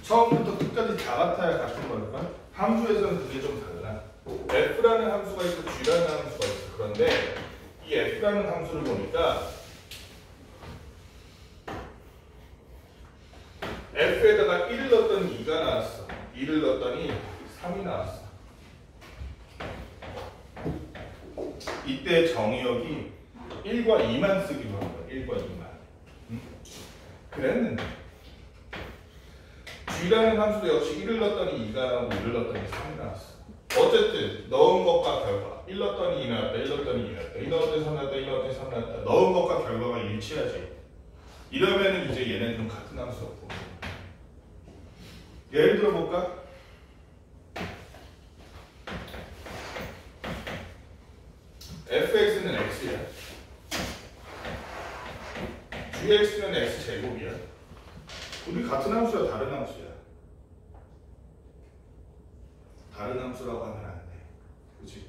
처음부터 끝까지 다 같아야 같은 걸까? 함수에서는 그게 좀 달라. F라는 함수가 있고 G라는 함수가 있어. 그런데 이 F라는 함수를 보니까 F에다가 1을 넣었더니 2가 나왔어. 2를 넣었더니 3이 나왔어. 이때 정의역이 1과 2만 쓰기로 한 거야. 1과 2만. 그랬는데 G라는 함수도 역시 1을 넣었더니 2가 나오고 1을 넣었더니 3이 나왔어. 어쨌든 넣은 것과 결과 1 넣었더니 2 나왔다. 1 넣었더니 2 나왔다. 2 넣었더니 3 나왔다. 1 넣었더니 3 나왔다. 넣은 것과 결과가 일치하지. 이러면 이제 얘네들은 같은 함수였고. 예를 들어 볼까? fx는 x야. gx는 x제곱이야. 우리 같은 함수야, 다른 함수야? 다른 함수라고 하면 안 돼. 그치?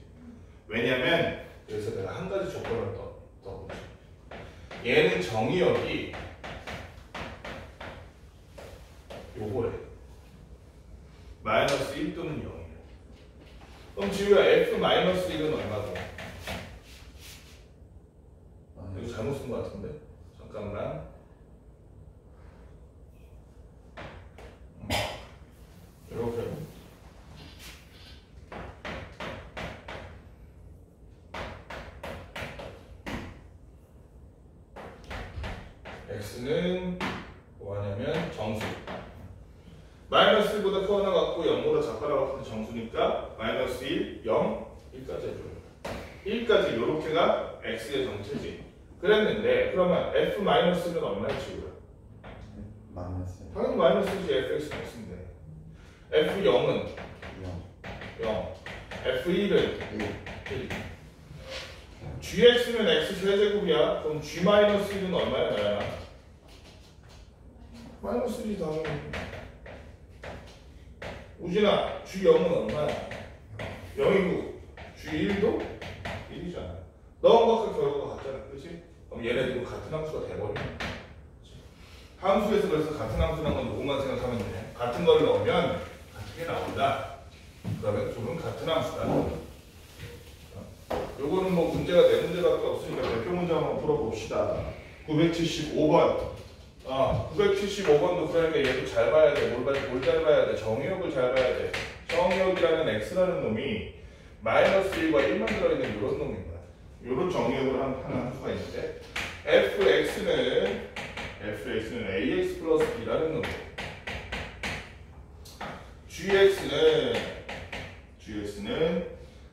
왜냐면 여기서 내가 한 가지 조건을 떠보자. 얘는 정의역이 요거래. 마이너스 1 또는 0이래. 그럼 지우야 f 마이너스 1은 얼마고? 이거 잘못 쓴 것 같은데? 잠깐만. x는 뭐하냐면 정수. 마이너스 1보다 커나 같고 0보다 작거나 같은 정수니까 마이너스 1, 0, 1까지 해줘요. 1까지 요렇게가 x의 정체지. 그랬는데 그러면 f-는 얼마에 치고요? 마이너스 당연히 마이너스지. fx는 x인데 f0은 0, f1은 1. gx는 x 세제곱이야. 그럼 g-1은 얼마야 나야? 마이너스 1이 당연히. 우진아, g0은 얼마야? 0이고 g1도 1이잖아. 넣은 것과 결과가 같잖아. 그치? 그럼 얘네들은 같은 함수가 돼버려. 함수에서 그래서 같은 함수란 건 요것만 생각하면 돼. 같은 걸 넣으면 같은 게 나온다. 그러면 둘은 같은 함수다. 요거는 뭐 문제가 내 문제밖에 없으니까 대표 문제 한번 풀어봅시다. 975번. 975번도 그러니까 얘도 잘 봐야 돼. 뭘 잘 봐야 돼? 정의역을 잘 봐야 돼. 정의역이라는 x라는 놈이 마이너스 1과 1만 들어있는 이런 놈인 거야. 이런 정의역을 하는 함수가 있는데 fx는 ax 플러스 b라는 놈이에요. gx는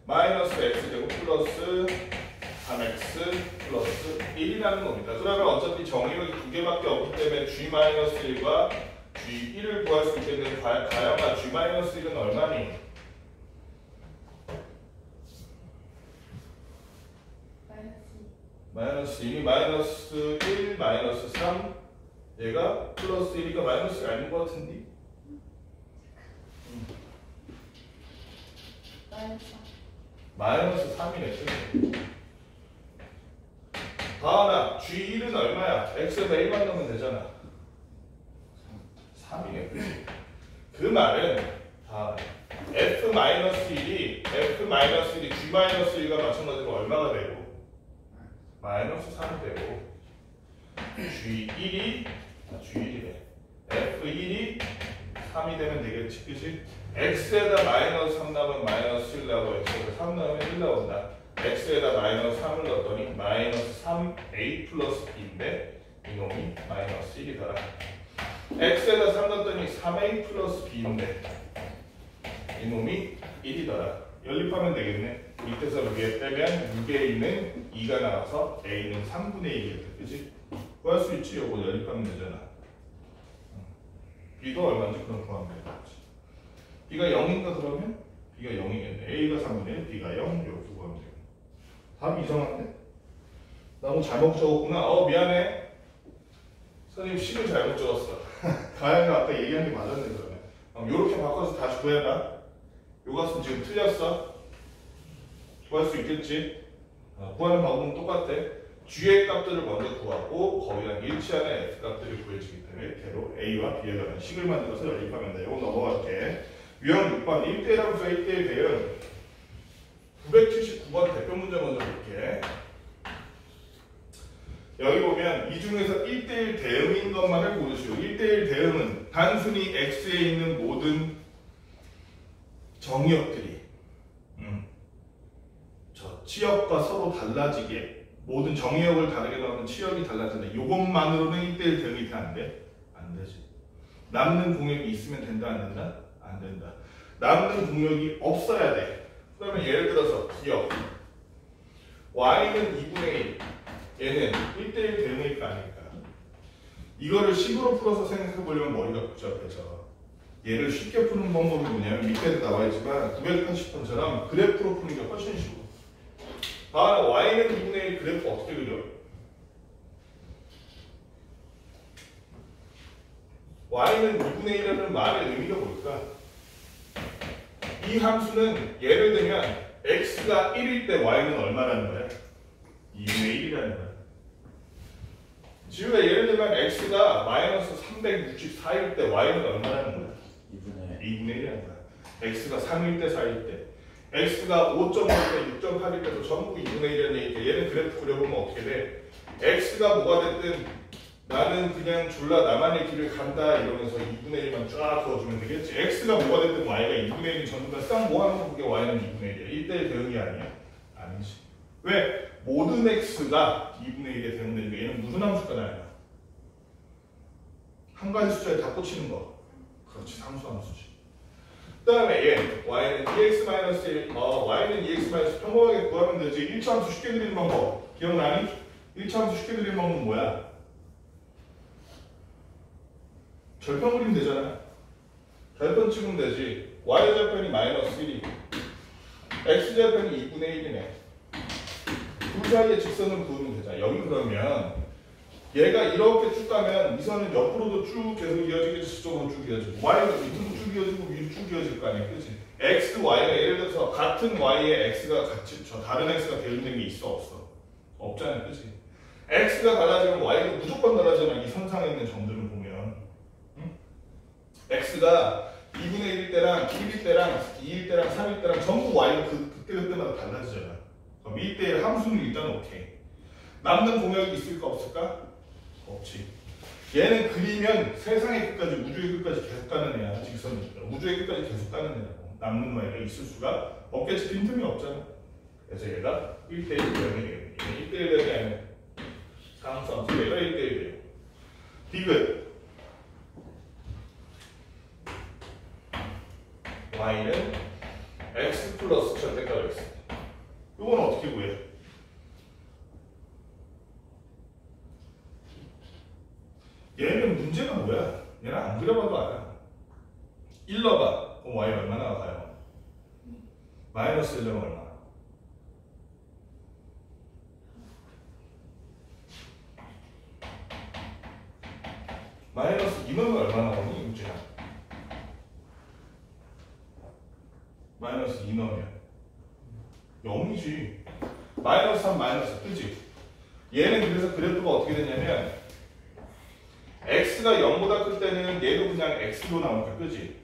마이너스 x제곱 플러스 3x 플러스 1이라는 겁니다. 그러면 어차피 정의역이 두 개밖에 없기 때문에 g-1과 g1을 구할 수 있겠는데 가영아 g-1은 얼마니? 마이너스 2이 마이너스 1, 마이너스 3 얘가 플러스 1이니까 마이너스가 아닌 것 같은데? 마이너스 3이네. 다음에 G1은 얼마야? X에다 1만 넣으면 되잖아. 3이네. 그 말은 F-1이 G-1과 마찬가지로 얼마가 되고 마이너스 3이 되고 G1이래. F1이 3이 되면 되겠지. 그치? X에다 마이너스 3 넣으면 마이너스 1 나오고 X에다 3 넣으면 1 나온다. X에다 마이너스 3을 넣었더니 마이너스 3a 플러스 b인데 이놈이 마이너스 1이더라. X에다 3 넣었더니 3a 플러스 b인데 이놈이 1이더라. 연립하면 되겠네. 밑에서 위에 빼면 6에 있는 2가 나와서 a는 3분의 2겠다. 그치? 구할 수 있지. 요거 연립하면 되잖아. b가 얼마인지 그럼 구하면 되겠지. b가 0인가 그러면? b가 0이겠네. a가 3분의 1, b가 0 이렇게 구하면 되겠네. 답이 이상한데? 너무 잘못 적었구나. 미안해. 선생님 식을 잘못 적었어. 가영이가 아까 얘기한 게 맞았네 그러면. 요렇게 바꿔서 다시 구해봐. 요 값은 지금 틀렸어. 구할 수 있겠지? 구하는 방법은 똑같아. g의 값들을 먼저 구하고 거기랑 일치하는 f 값들이 구해지기 때문에 대로 a와 b에 관한 식을 만들어서 연립하면 돼. 이거 넘어갈게. 유형 6번 1대1 함수 1대1 대응 979번 대표 문제 먼저 볼게. 여기 보면 이 중에서 1대1 대응인 것만을 고르시오. 1대1 대응은 단순히 x에 있는 모든 정의역들이 저 치역과 서로 달라지게 모든 정의역을 다르게 나오는 치역이 달라진다. 이것만으로는 1대1 대응이 돼? 안 돼? 안 되지. 남는 공역이 있으면 된다 안 된다? 안 된다. 남는 공역이 없어야 돼. 그러면 예를 들어서 기억 y는 2분의 1 얘는 1대1 대응일까 아닐까? 이거를 식으로 풀어서 생각해 보려면 머리가 복잡해져. 얘를 쉽게 푸는 방법이 뭐냐면 밑에도 나와 있지만 980번처럼 그래프로 푸는 게 훨씬 쉬워. y는 2분의 1 그래프 어떻게 그려? y는 2분의 1이라는 말의 의미가 뭘까? 이 함수는 예를 들면 x가 1일 때 y는 얼마라는 거야? 2분의 1이라는 거야. 지우가 예를 들면 x가 마이너스 364일 때 y는 얼마라는 거야? 2분의 1이라는 거야. x가 3일 때 4일 때 x가 5.5일 때 6.8일 때도 전부 2분의 1이라는 얘기니까 얘는 그래프 그려보면 어떻게 돼? x가 뭐가 됐든 나는 그냥 졸라 나만의 길을 간다 이러면서 2분의 1만 쫙 그어주면 되겠지. x가 뭐가 됐든 y가 2분의 1이 전부 다 쌍 모아놓고 그게 y는 2분의 1이야. 1대1 대응이 아니야? 아니지. 왜? 모든 x가 2분의 1에 대응되니까 얘는 무슨 함수가 나요? 한 가지 숫자에 다 꽂히는 거. 그렇지, 상수함수지. 그 다음에 얘 y는 2x-1 y는 2x- 평범하게 구하면 되지. 1차 함수 쉽게 그리는 방법 기억나니? 1차 함수 쉽게 그리는 방법은 뭐야? 절편 그리면 되잖아. 절편 찍으면 되지. y절편이 -1이고 x절편이 2분의 1이네. 둘 사이에 직선을 그으면 되잖아. 여기 그러면 얘가 이렇게 쭉 가면 이 선은 옆으로도 쭉 계속 이어지겠지. 저쪽으로 쭉 이어지고 y는 밑으로 쭉 이어지고 위로 쭉 이어질 거 아니야. 그치? x, y가 예를 들어서 같은 y에 x가 같이 다른 x가 대응된 게 있어 없어? 없잖아. 그치? x가 달라지면 y도 무조건 달라지잖아. 이 선상에 있는 점들을 보면 응? x가 2분의 1일 때랑 1일 때랑 2일 때랑 3일 때랑 전부 y가 그때마다 달라지잖아. 그럼 1대1 함수는 일단 오케이. 남는 공역이 있을까 없을까? 없지. 얘는 그리면 세상의 끝까지 우주의 끝까지 계속 가는 애야. 직선이니까 우주의 끝까지 계속 가는 애라고. 남는 y가 있을 수가 없겠지. 빈틈이 없잖아. 그래서 얘가 1대1 대응이 되겠네. 얘는 1대1 대응이 아니라 상수함수 얘가 1대1 대응. 디귿 y는 x 플러스 절대값 x. 이건 어떻게 구해? 얘는 문제가 뭐야? 얘는 안 그려봐도 알아. 1 넣어봐. 그럼 y 얼마나 가요? 마이너스 1은 얼마? 마이너스 2는 얼마나 나오니? 문제야. 마이너스 2 넣으면 0이지. 마이너스 3 마이너스 그지? 얘는 그래서 그래프가 어떻게 되냐면 x가 0보다 클 때는 얘도 그냥 x로 나오니까 그지?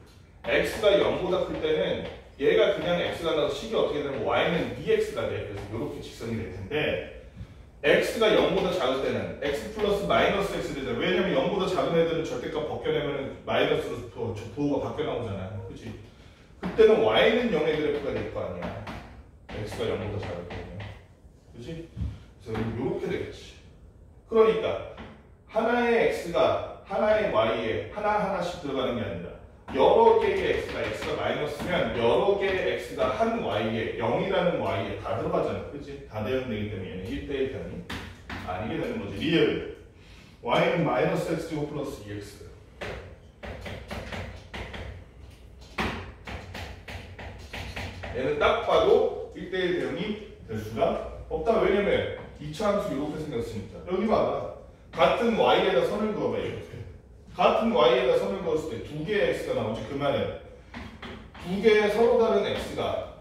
x가 0보다 클 때는 얘가 그냥 x가 나와서 식이 어떻게 되면 y는 dx가 돼. 그래서 이렇게 직선이 될 텐데 x가 0보다 작을 때는 x 플러스 마이너스 x 되잖아. 왜냐면 0보다 작은 애들은 절대값 벗겨내면 마이너스로 부호가 바뀌어 나오잖아. 그지? 그때는 y는 0의 그래프가 될 거 아니야. x가 0보다 작을 때는. 그지? 그래서 이렇게 되겠지. 그러니까 하나의 x가 하나의 y에 하나하나씩 들어가는 게 아니라 여러 개의 x가 마이너스면 여러 개의 x가 한 y에 0이라는 y에 다 들어가잖아. 그치? 다 대응되기 때문에 얘는 1대1 변이 아니게 되는 거지. 리얼 y는 마이너스 x제곱 플러스 2x. 얘는 딱 봐도 1대1 대응이 될 수가 없다. 왜냐면 2차 함수 이렇게 생겼으니까. 여기 봐봐. 같은 y에다 선을 그어봐. 이렇게. 같은 y에다 선을 그었을 때 두 개의 x가 나오지. 그 말은 두 개의 서로 다른 x가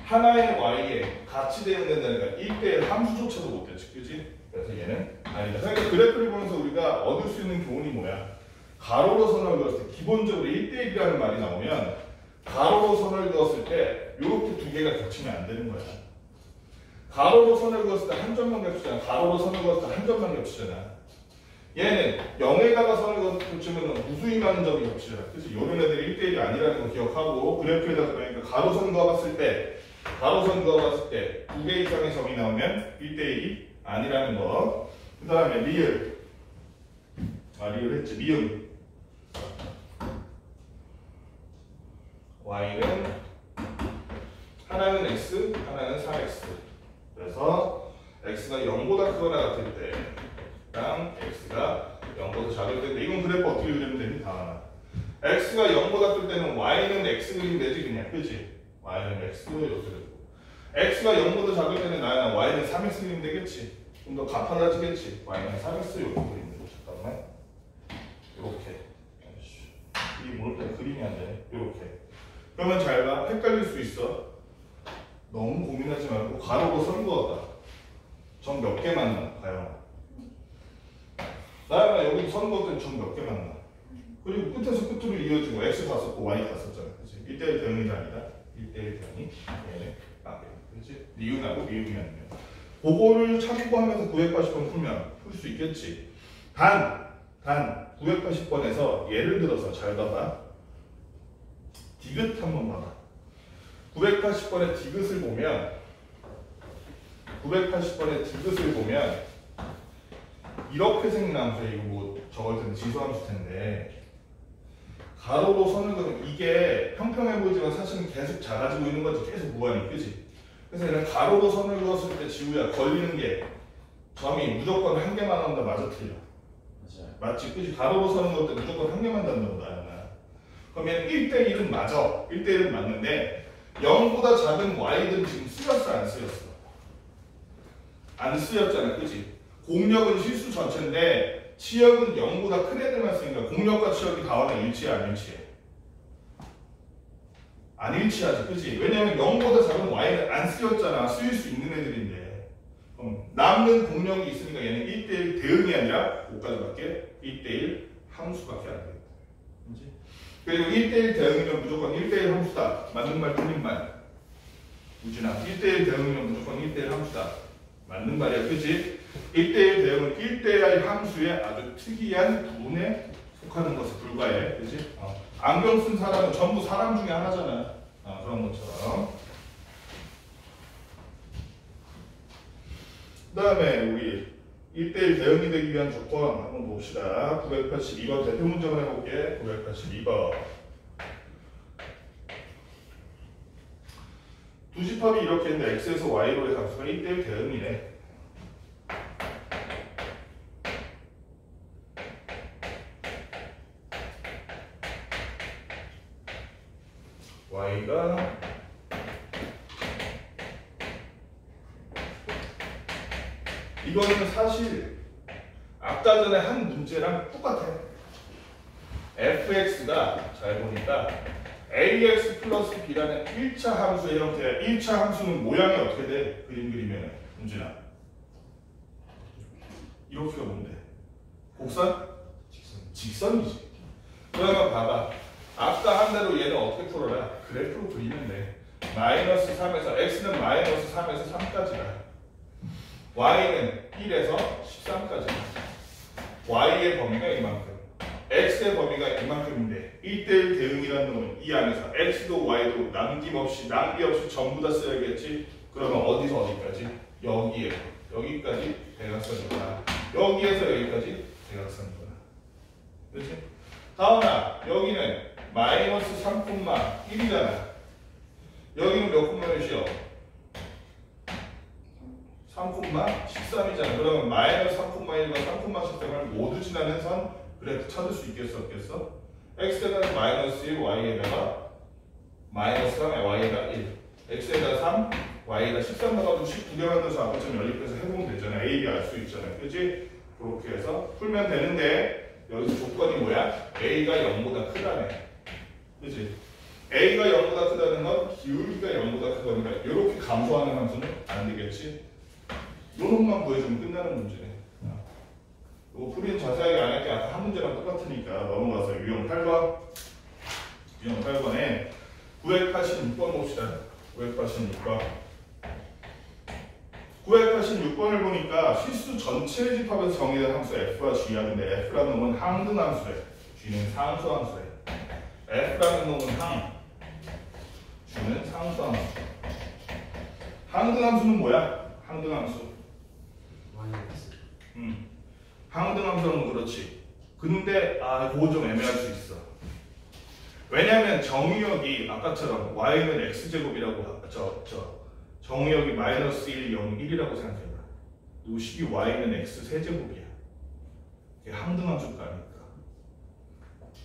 하나의 y에 같이 대응된다니까 1대1 함수조차도 못 되지. 그지? 그래서 얘는 아니다. 그러니까 그래프를 보면서 우리가 얻을 수 있는 교훈이 뭐야? 가로로 선을 그었을 때 기본적으로 1대1이라는 말이 나오면 가로로 선을 그었을 때 이렇게 두 개가 겹치면 안 되는 거야. 가로로 선을 그었을 때 한 점만 겹치잖아. 가로로 선을 그었을 때 한 점만 겹치잖아. 얘는 0에다가 선을 겹치면 무수히 많은 점이 겹치잖아. 그래서 이런 애들이 1대1이 아니라는 거 기억하고 그래프에다가 그러니까 가로선 그어봤을 때 두 개 이상의 점이 나오면 1대1이 아니라는 거. 그 다음에 리을 리을 했지. 미음 y는 하나는 x, 하나는 4x. 그래서 x가 0보다 크거나 같을 때랑 x가 0보다 작을 때인데 이건 그래프 어떻게 그리면 되니? 다 하나. x가 0보다 클 때는 y는 x 그리면 되지 그냥. 그치? y는 x 이렇게 되고 x가 0보다 작을 때는 나야 y는 3x 그리면 되겠지? 좀 더 가팔라지겠지? y는 3x 이렇게 그리면 되고 잠깐만 이렇게 이 모를 때 그림이 안 되네. 이렇게 그러면 잘 봐. 헷갈릴 수 있어. 너무 고민하지 말고 가로로 선 그었다. 점 몇 개 만나? 가요. 나연아 여기 선 그었더니 점 몇 개 만나? 그리고 끝에서 끝으로 이어지고 x 다 썼고 y 다 썼잖아. 그치? 1대1 대응이 아니다. 1대1 대응이 얘네 맞게. 그치? 니은하고 미음이 아니면 그거를 참고하면서 980번 풀면 풀 수 있겠지. 단 980번에서 예를 들어서 잘 봐봐. 디귿 한번 봐봐. 980번의 디귿을 보면 이렇게 생긴 함수에 이거 뭐 적을 텐데 지수함수 텐데 가로로 선을 그으면 이게 평평해 보이지만 사실은 계속 작아지고 있는 거지. 계속 무한히, 그지? 그래서 이런 가로로 선을 그었을 때 지우야 걸리는 게 점이 무조건 한 개만 나온다. 맞아, 틀려? 맞아요. 맞지? 그지? 가로로 선을 그을 때 무조건 한 개만 나온다. 그러면 1대1은 맞아. 1대1은 맞는데 0보다 작은 y는 지금 쓰였어, 안 쓰였어? 안 쓰였잖아, 그지? 공력은 실수 전체인데 치역은 0보다 큰 애들만 쓰니까 공력과 치역이 다원에 일치해, 안 일치해? 안 일치하지, 그지? 왜냐면 0보다 작은 y는 안 쓰였잖아. 쓰일 수 있는 애들인데 남는 공력이 있으니까 얘는 1대1 대응이 아니라 뭐까지 밖에? 1대1 함수밖에 안 되겠다. 그지? 그리고 1대1 대응이면 무조건 1대1 함수다. 맞는 말 틀린 말? 우진아, 1대1 대응이면 무조건 1대1 함수다. 맞는 말이야, 그치? 1대1 대응은 1대1 함수의 아주 특이한 부분에 속하는 것에 불과해, 그치? 안경 쓴 사람은 전부 사람 중에 하나잖아. 그런 것처럼. 그 다음에 우리 1대1 대응이 되기 위한 조건 한번 봅시다. 982번 대표 문제만 해볼게. 982번. 두 집합이 이렇게 있는데 x에서 y로의 함수가 1대1 대응이네. y가 이거는 사실 아까 전에 한 문제랑 똑같아. fx가 잘 보니까 ax 플러스 b라는 1차 함수의 형태야. 1차 함수는 모양이 어떻게 돼? 그림 그리면 문제나 이렇게가 뭔데? 곡선? 직선이지. 그러면 봐봐. 아까 한 대로 얘는 어떻게 풀어라? 그래프로 그리면 돼. 마이너스 3에서 x는 마이너스 3에서 3까지다. y는 1에서 13까지. y의 범위가 이만큼, x의 범위가 이만큼인데 1대1 대응이라는 놈은 이 안에서 x도 y도 남김없이 낭비 없이 전부 다 써야겠지. 그러면 어디서 어디까지? 여기에 여기까지 대각선이구나. 여기에서 여기까지 대각선이구나. 그렇지? 다음나 여기는 마이너스 3,1이잖아. 여기는 몇 콤마 몇이요? 3,13이잖아. 그러면 마이너스 3,1과 3,13을 모두 지나는 선 그래프 찾을 수 있겠어, 없겠어? x에다가 마이너스 1, y에다가 마이너스 3, y에다가 1, x에다가 3, y에다가 13 넣어가지고 19개 만들어서 앞으로 연립해서 해보면 되잖아. a, b 알 수 있잖아. 그치? 그렇게 해서 풀면 되는데 여기서 조건이 뭐야? a가 0보다 크다네. 그치? a가 0보다 크다는 건 기울기가 0보다 크다니까 이렇게 감소하는 함수는 안 되겠지? 요놈만 구해주면 끝나는 문제네. 이거 풀이는 자세하게 안 할게. 아까 한 문제랑 똑같으니까 넘어가서 유형 8번. 유형 8번에 986번 봅시다. 986번. 986번을 보니까 실수 전체 집합에서 정의된 함수 f와 g야. 근데 f라는 놈은 항등 함수래. g는 상수 함수래. f라는 놈은 항, g는 상수 함수. 항등 함수는 뭐야? 항등 함수. 항등 함수는 그렇지. 근데 그거 좀 애매할 수 있어. 왜냐면 정의역이 아까처럼 y는 x제곱이라고 정의역이 마이너스 1, 0, 1이라고 생각해봐. 요식이 y는 x 세제곱이야. 이게 항등 함수가 아닐까.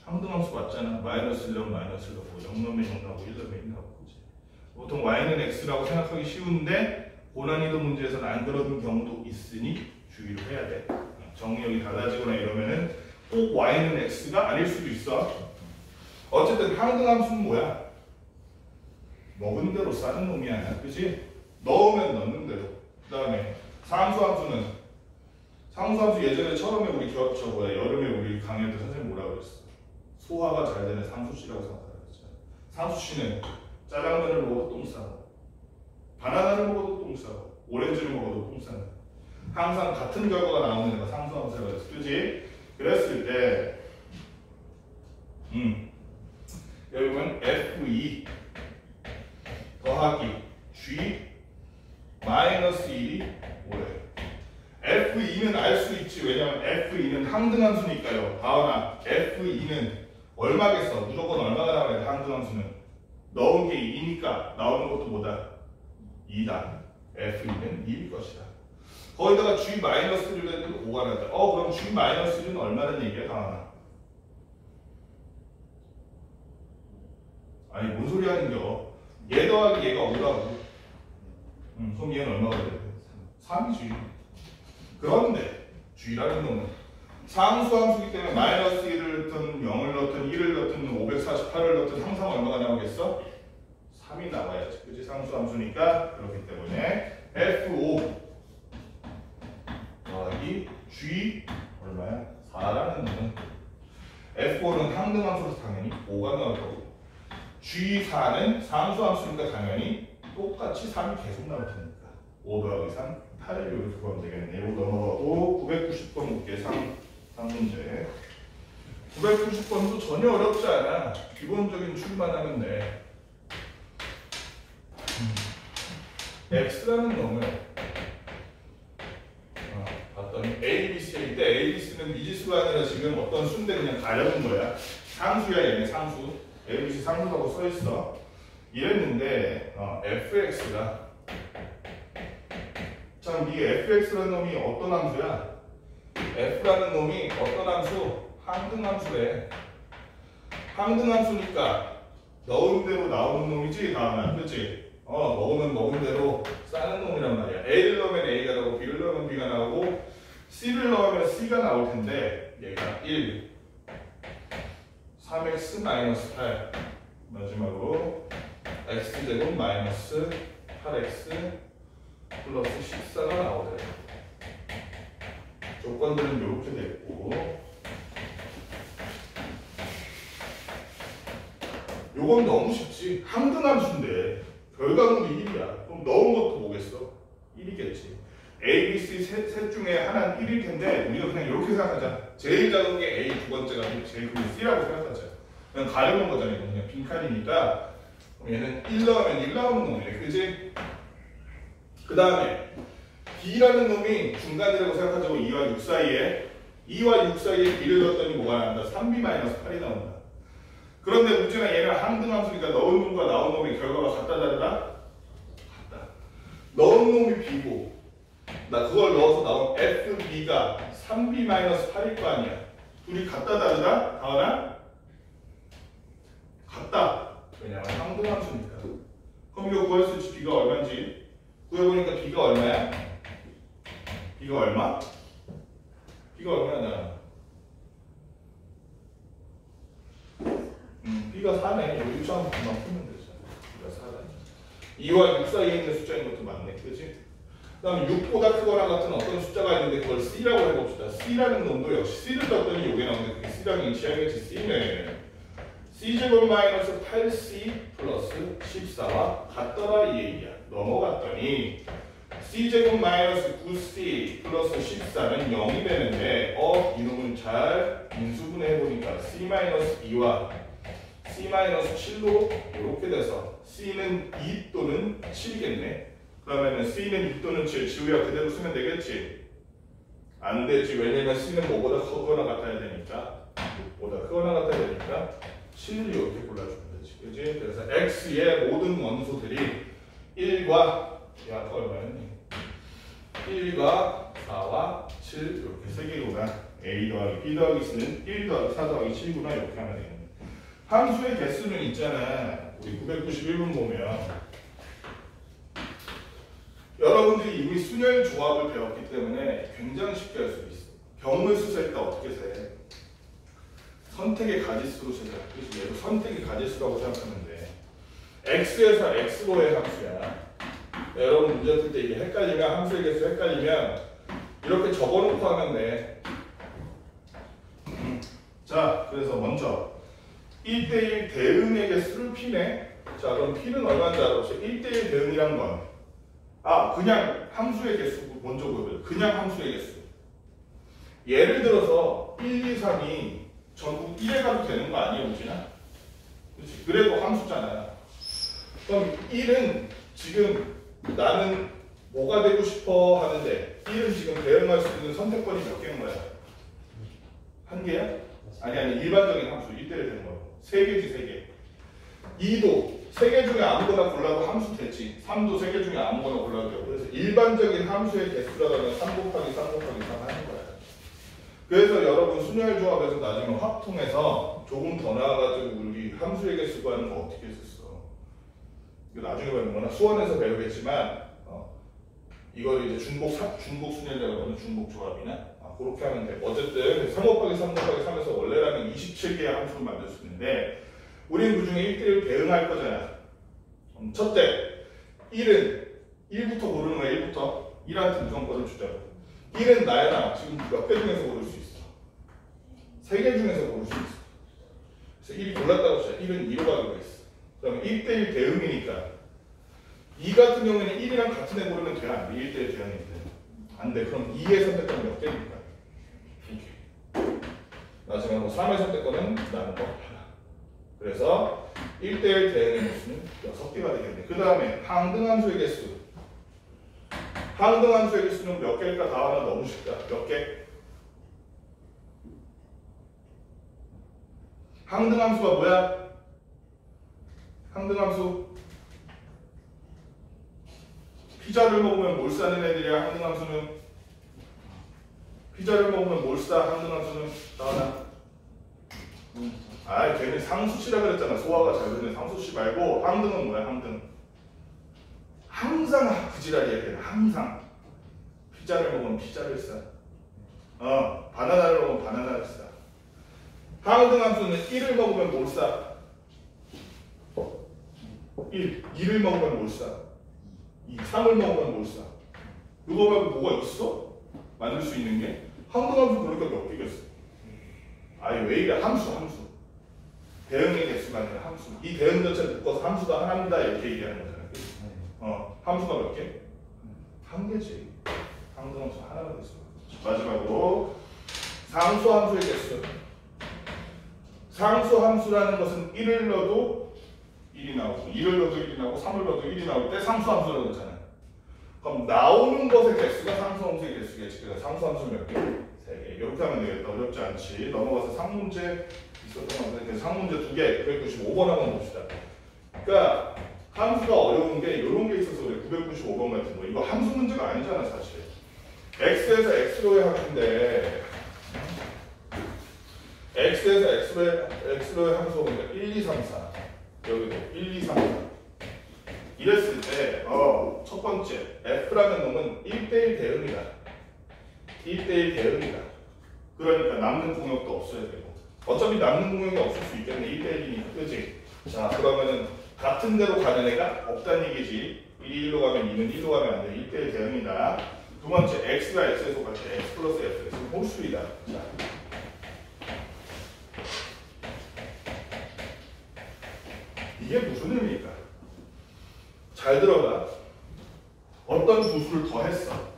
항등 함수 맞잖아. 마이너스 1 넣으면 마이너스 1 넣고 0 넣으면 0 나오고 1 넣으면 1 나오고. 보통 y는 x라고 생각하기 쉬운데 고난이도 문제에서는 안 그런 경우도 있으니 주의를 해야 돼. 정의역이 달라지거나 이러면은 꼭 y는 x가 아닐 수도 있어. 어쨌든 항등 함수는 뭐야? 먹은 대로 싸는 놈이야. 그치? 넣으면 넣는 대로. 그 다음에 상수함수는 상수함수 예전에 처음에 우리 여름에 우리 강의할 때 선생님 뭐라고 그랬어? 소화가 잘 되는 상수씨라고 생각하라 그랬잖아. 상수씨는 짜장면을 먹어도 똥 싸고 바나나를 먹어도 똥 싸고 오렌지를 먹어도 똥 싸는 항상 같은 결과가 나오는 애가 상수함수라고 그랬어. 그치? 그랬을 때 여기 보면 F2 더하기 G 마이너스 1이 뭐래? F2는 알 수 있지. 왜냐면 F2는 항등함수니까요. F2는 얼마겠어? 무조건 얼마가 나와야 돼? 항등함수는 넣은 게 2니까 나오는 것도 뭐다? 2다. F2는 2일 것이다. 거기다가 G-를 해도 5가 나왔다. 그럼 G-는 얼마는 얘기야, 강하나? 아니, 뭔 소리 하는겨? 얘 더하기 얘가 5라고. 그럼 얘는 얼마가 돼야 돼? 3이지. 그런데 G라는 놈은 상수함수기 때문에 마이너스 1을 넣든 0을 넣든 1을 넣든 548을 넣든 항상 얼마가 나오겠어? 3이 나와야지. 그치? 상수함수니까. 그렇기 때문에 F5 더하기 G 얼마야? 4라는 놈은 F5는 항등함수라서 당연히 5가 나올 거고 G4는 상수함수니까 당연히 똑같이 3이 계속 나올 테니까 5 더하기 3, 8 이렇게 보면 되겠네. 이거 넘어가고 990번 볼게. 상문제 990번도 전혀 어렵지 않아. 기본적인 출만 하면 돼. X라는 놈을 봤더니 ABC일 때 ABC는 미지수가 아니라 지금 어떤 수인데 그냥 가려는 거야. 상수야 얘네 상수. ABC 상수라고 써있어. 이랬는데 fx가 참 이게 fx라는 놈이 어떤 함수야? f라는 놈이 어떤 함수? 항등함수래. 항등함수니까 넣은 대로 나오는 놈이지 다음은 그치? 먹은 대로 싸는 놈이란 말이야. A를 넣으면 A가 나오고 B를 넣으면 B가 나오고 C를 넣으면 C가 나올 텐데 얘가 1 3x-8 마지막으로 x제곱 마이너스 8x 플러스 14가 나오더래. 조건들은 이렇게 됐고 요건 너무 쉽지. 항등함수인데 결과물이 1이야. 그럼 넣은 것도 뭐겠어? 1이겠지. A, B, C 셋 중에 하나는 1일 텐데 우리가 그냥 이렇게 생각하자. 제일 작은 게 A, 두 번째가 제일 큰 게 C라고 생각하자. 그냥 가려는 거잖아. 이거 그냥 빈칸이니까 얘는 1 넣으면 1 나오는 놈이네. 그지? 그 다음에 B라는 놈이 중간이라고 생각하자고 2와 6 사이에 2와 6 사이에 B를 넣었더니 뭐가 나온다? 3B-8이 나온다. 그런데 문제는 얘는 항등함수니까 넣은 놈과 나온 놈의 결과가 같다 다르다? 같다. 넣은 놈이 B고 나 그걸 넣어서 나온 FB가 3B-8일 거 아니야. 둘이 같다 다르다? 다르나? 같다. 왜냐면 항등함수니까. 그럼 이거 구할 수 있지. B가 얼마인지 구해보니까 B가 얼마야? B가 얼마? B가 얼마냐? B가 4네. 여기 유치원 금방 풀면 되죠. B가 4다. 2와 6 사이에 있는 숫자인 것도 맞네. 그치? 그 다음에 6보다 크거나 같은 어떤 숫자가 있는데 그걸 C라고 해봅시다. C라는 놈도 역시 C를 넣었더니 요게 나오는데 그게 C랑 일치하겠지. C네. C제곱 마이너스 8C 플러스 14와 같더라 이 얘기야. 넘어갔더니 C제곱 마이너스 9C 플러스 14는 0이 되는데 이놈은 잘 인수분해해보니까 C 마이너스 2와 C 마이너스 7로 이렇게 돼서 C는 2 또는 7이겠네. 그러면은 C는 2 또는 7 지우야 그대로 쓰면 되겠지? 안 되지. 왜냐면 C는 뭐보다 크거나 같아야 되니까 6보다 크거나 같아야 되니까 7을 이렇게 골라주면 되지. 그치? 그래서 X의 모든 원소들이 1과 야 얼마였니? 1과 4와 7 이렇게 세 개구나. A 더하기 B 더하기 C는 1 더하기 4 더하기 7구나 이렇게 하면 되겠네. 함수의 개수는 있잖아. 우리 991번 보면 여러분들이 이미 순열 조합을 배웠기 때문에 굉장히 쉽게 할 수 있어. 병물수 셀 때 어떻게 세? 선택의 가지수로 세자. 그래서 얘도 선택의 가지수라고 생각하면 돼. X에서 X로의 함수야. 여러분 문제 풀 때 이게 헷갈리면 함수의 개수 헷갈리면 이렇게 적어놓고 하면 돼. 자, 그래서 먼저 1대1 대응의 개수를 P네. 자, 그럼 P는 얼마인지 알아보세요. 1대1 대응이란 건 그냥 함수의 개수 먼저 보여요. 그냥 함수의 개수. 예를 들어서 1, 2, 3이 전부 1에 가도 되는 거 아니에요, 우진아? 그렇지. 그래도 함수잖아요. 그럼 1은 지금 나는 뭐가 되고 싶어 하는데 1은 지금 대응할 수 있는 선택권이 몇 개인 거야? 한 개야? 아니 일반적인 함수 1대1 되는 거고 3개지 3개. 2도 3개 중에 아무거나 골라도 함수 되지. 3도 3개 중에 아무거나 골라도 되고. 그래서 일반적인 함수의 개수라고 하면 3 곱하기 3 곱하기 3 하는 거야. 그래서 여러분 순열 조합에서 나중에 확통해서 조금 더 나아가지고 우리 함수의 개수 구하는 거 어떻게 했었어? 이거 나중에 배우는 거나 수원에서 배우겠지만 이걸 이제 중복 순열이라고 하는 중복 조합이나 그렇게 하면 돼. 어쨌든 3 곱하기 3 곱하기 3에서 원래라면 27개의 함수를 만들 수 있는데 우리는 그 중에 1대1 대응할 거잖아. 첫째, 1은 1부터 고르는 거야. 1부터 1한테 무조건을 주자. 1은 나야 지금 몇 개 중에서 고를 수 있어? 3개 중에서 고를 수 있어. 그래서 1이 골랐다고 치자. 1은 2로 가기로 했어. 그러면 1대1 대응이니까 2 같은 경우에는 1이랑 같은 애 고르면 돼? 안 돼? 1대1 대응인데 안 돼. 그럼 2의 선택권은 몇 개입니까? 2개. 마지막으로 3의 선택권은 나는 거 하나. 그래서 1대1 대응의 개수는 6개가 되겠네. 그 다음에 항등함수의 개수. 항등함수의 개수는 몇 개일까? 다 하나 너무 쉽다. 몇 개? 항등함수가 뭐야? 항등함수 피자를 먹으면 뭘 싸는 애들이야. 항등함수는 피자를 먹으면 뭘 싸? 항등함수는 나와나. 걔는 상수치라 그랬잖아. 소화가 잘 되는 상수치 말고 항등은 뭐야? 항등 항상 그 지랄이야. 걔는 항상 피자를 먹으면 피자를 싸. 바나나를 먹으면 바나나를 싸. 항등함수는 1을 먹으면 뭘 싸? 2를 먹으면 뭘 싸? 3을 먹으면 뭘 싸? 이거 말고 뭐가 있어? 만들 수 있는 게? 항등함수 그러니까 몇 개겠어? 왜 이래? 함수. 대응의 개수가 아니라 함수. 이 대응 자체를 묶어서 함수가 하나입니다. 이렇게 얘기하는 거잖아. 함수가 몇 개? 한 개지. 항등함수 하나가 됐어. 마지막으로 상수함수의 개수. 상수함수라는 것은 1을 넣어도 1이 나오고 2를 넣어도 1이 나오고 3을 넣어도 1이 나올 때 상수함수라고 그러잖아. 그럼 나오는 것의 개수가 상수함수의 개수겠지. 그래서 상수함수 몇 개? 3개. 이렇게 하면 되겠다. 어렵지 않지. 넘어가서 상문제 있었던 것 같은데 상문제 2개 995번 한번 봅시다. 그러니까 함수가 어려운 게 이런 게 있어서 그래. 995번 같은 거. 이거 함수 문제가 아니잖아 사실. x에서 x로의 함수인데 x에서 x로의 함수가 보니까 1, 2, 3, 4 여기도 1, 2, 3, 4 이랬을 때 첫 번째 f라는 놈은 1대1 대응이다. 1대1 대응이다. 그러니까 남는 공역도 없어야 되고 어차피 남는 공역이 없을 수 있겠네. 1대1이니까 그치? 자 그러면은 같은 데로 가는 애가 없다는 얘기지. 1이 1로 가면 2는 1로 가면 안 돼. 1대1 대응이다. 두 번째 x가 x에 속할 때 x 플러스 fx는 홀수이다. 자. 이게 무슨 의미일까? 잘 들어봐. 어떤 두 수를 더했어.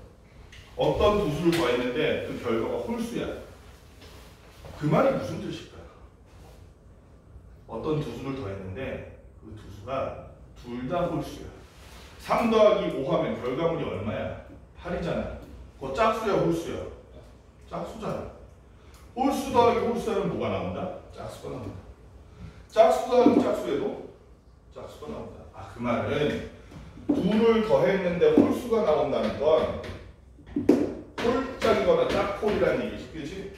어떤 두 수를 더했는데 그 결과가 홀수야. 그 말이 무슨 뜻일까? 어떤 두 수를 더했는데 그 두 수가 둘 다 홀수야. 3 더하기 5 하면 결과물이 얼마야? 8이잖아. 그거 짝수야 홀수야? 짝수잖아. 홀수 더하기 홀수하면 뭐가 나온다? 짝수가 나온다. 짝수 더하기 짝수에도 짝수가 나온다. 그 말은 둘을 더했는데 홀수가 나온다는 건 홀짝이거나 짝홀이라는 얘기지. 그치?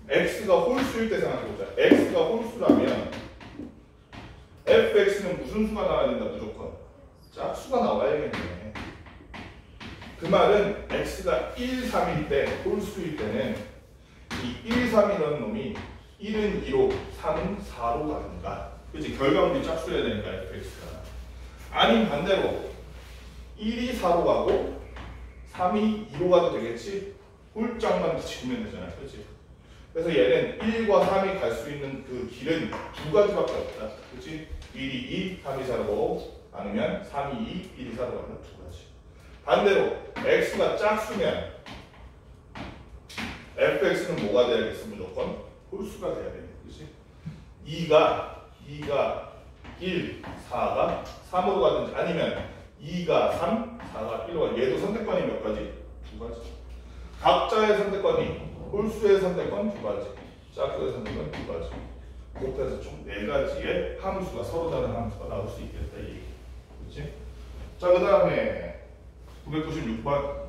x가 홀수일 때 생각해보자. x가 홀수라면 fx는 무슨 수가 나와야 된다 무조건? 짝수가 나와야겠네. 그 말은 x가 1, 3일 때 홀수일 때는 이 1, 3이라는 놈이 1은 2로 3은 4로 가든가. 그치? 결과물이 짝수여야 되니까 fx가. 아니면 반대로 1이 4로 가고 3이 2로 가도 되겠지? 홀짝만 지우면 되잖아. 그치? 그래서 얘는 1과 3이 갈 수 있는 그 길은 두 가지밖에 없다. 그치? 1이 2, 3이 4로 아니면 3이 2, 1이 4로 가는 두 가지. 반대로 x가 짝수면 fx는 뭐가 돼야겠어? 무조건 홀수가 돼야 되네. 그치? 2가 1, 4가 3으로 가든지 아니면 2가 3, 4가 1로 가. 얘도 선택권이 몇 가지? 두 가지. 각자의 선택권이 홀수의 선택권 두 가지. 짝꿍의 상수는 2가지. 곱해서 총 4가지의 함수가 서로 다른 함수가 나올 수 있겠다 이 얘기. 그렇지? 자, 그 다음에 996번.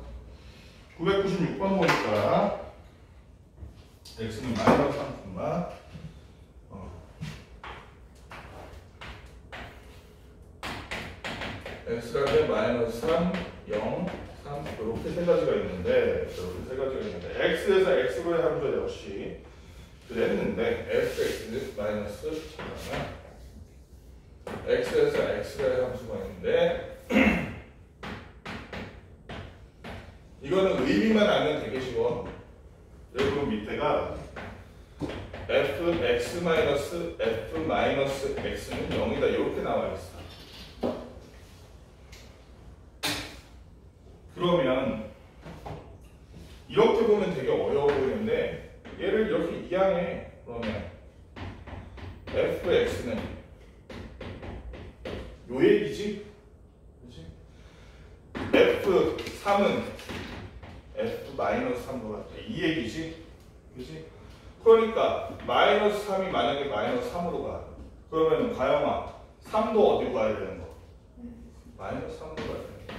996번 보니까 x는 마이너스 3마 x라는 마이너스 3, 0, 3 이렇게 세 가지가 있는데 x에서 x로의 함수 역시 그랬는데 fx는 마이너스 잠깐만 x에서 x로의 함수가 있는데 이거는 의미만 알면 되게 쉬워. 여러분 밑에가 fx 마이너스 f 마이너스 x는 0이다 이렇게 나와 있어. 그러면 이렇게 보면 되게 어려워 보이는데 얘를 이렇게 이항해. 그러면 fx는 요 얘기지? 그렇지? f3은 f-3도 같다. 이 얘기지? 그렇지? 그러니까 마이너스 3이 만약에 마이너스 3으로 가. 그러면 가영아 3도 어디로 가야 되는 거? 마이너스 3으로 가야 되는 거.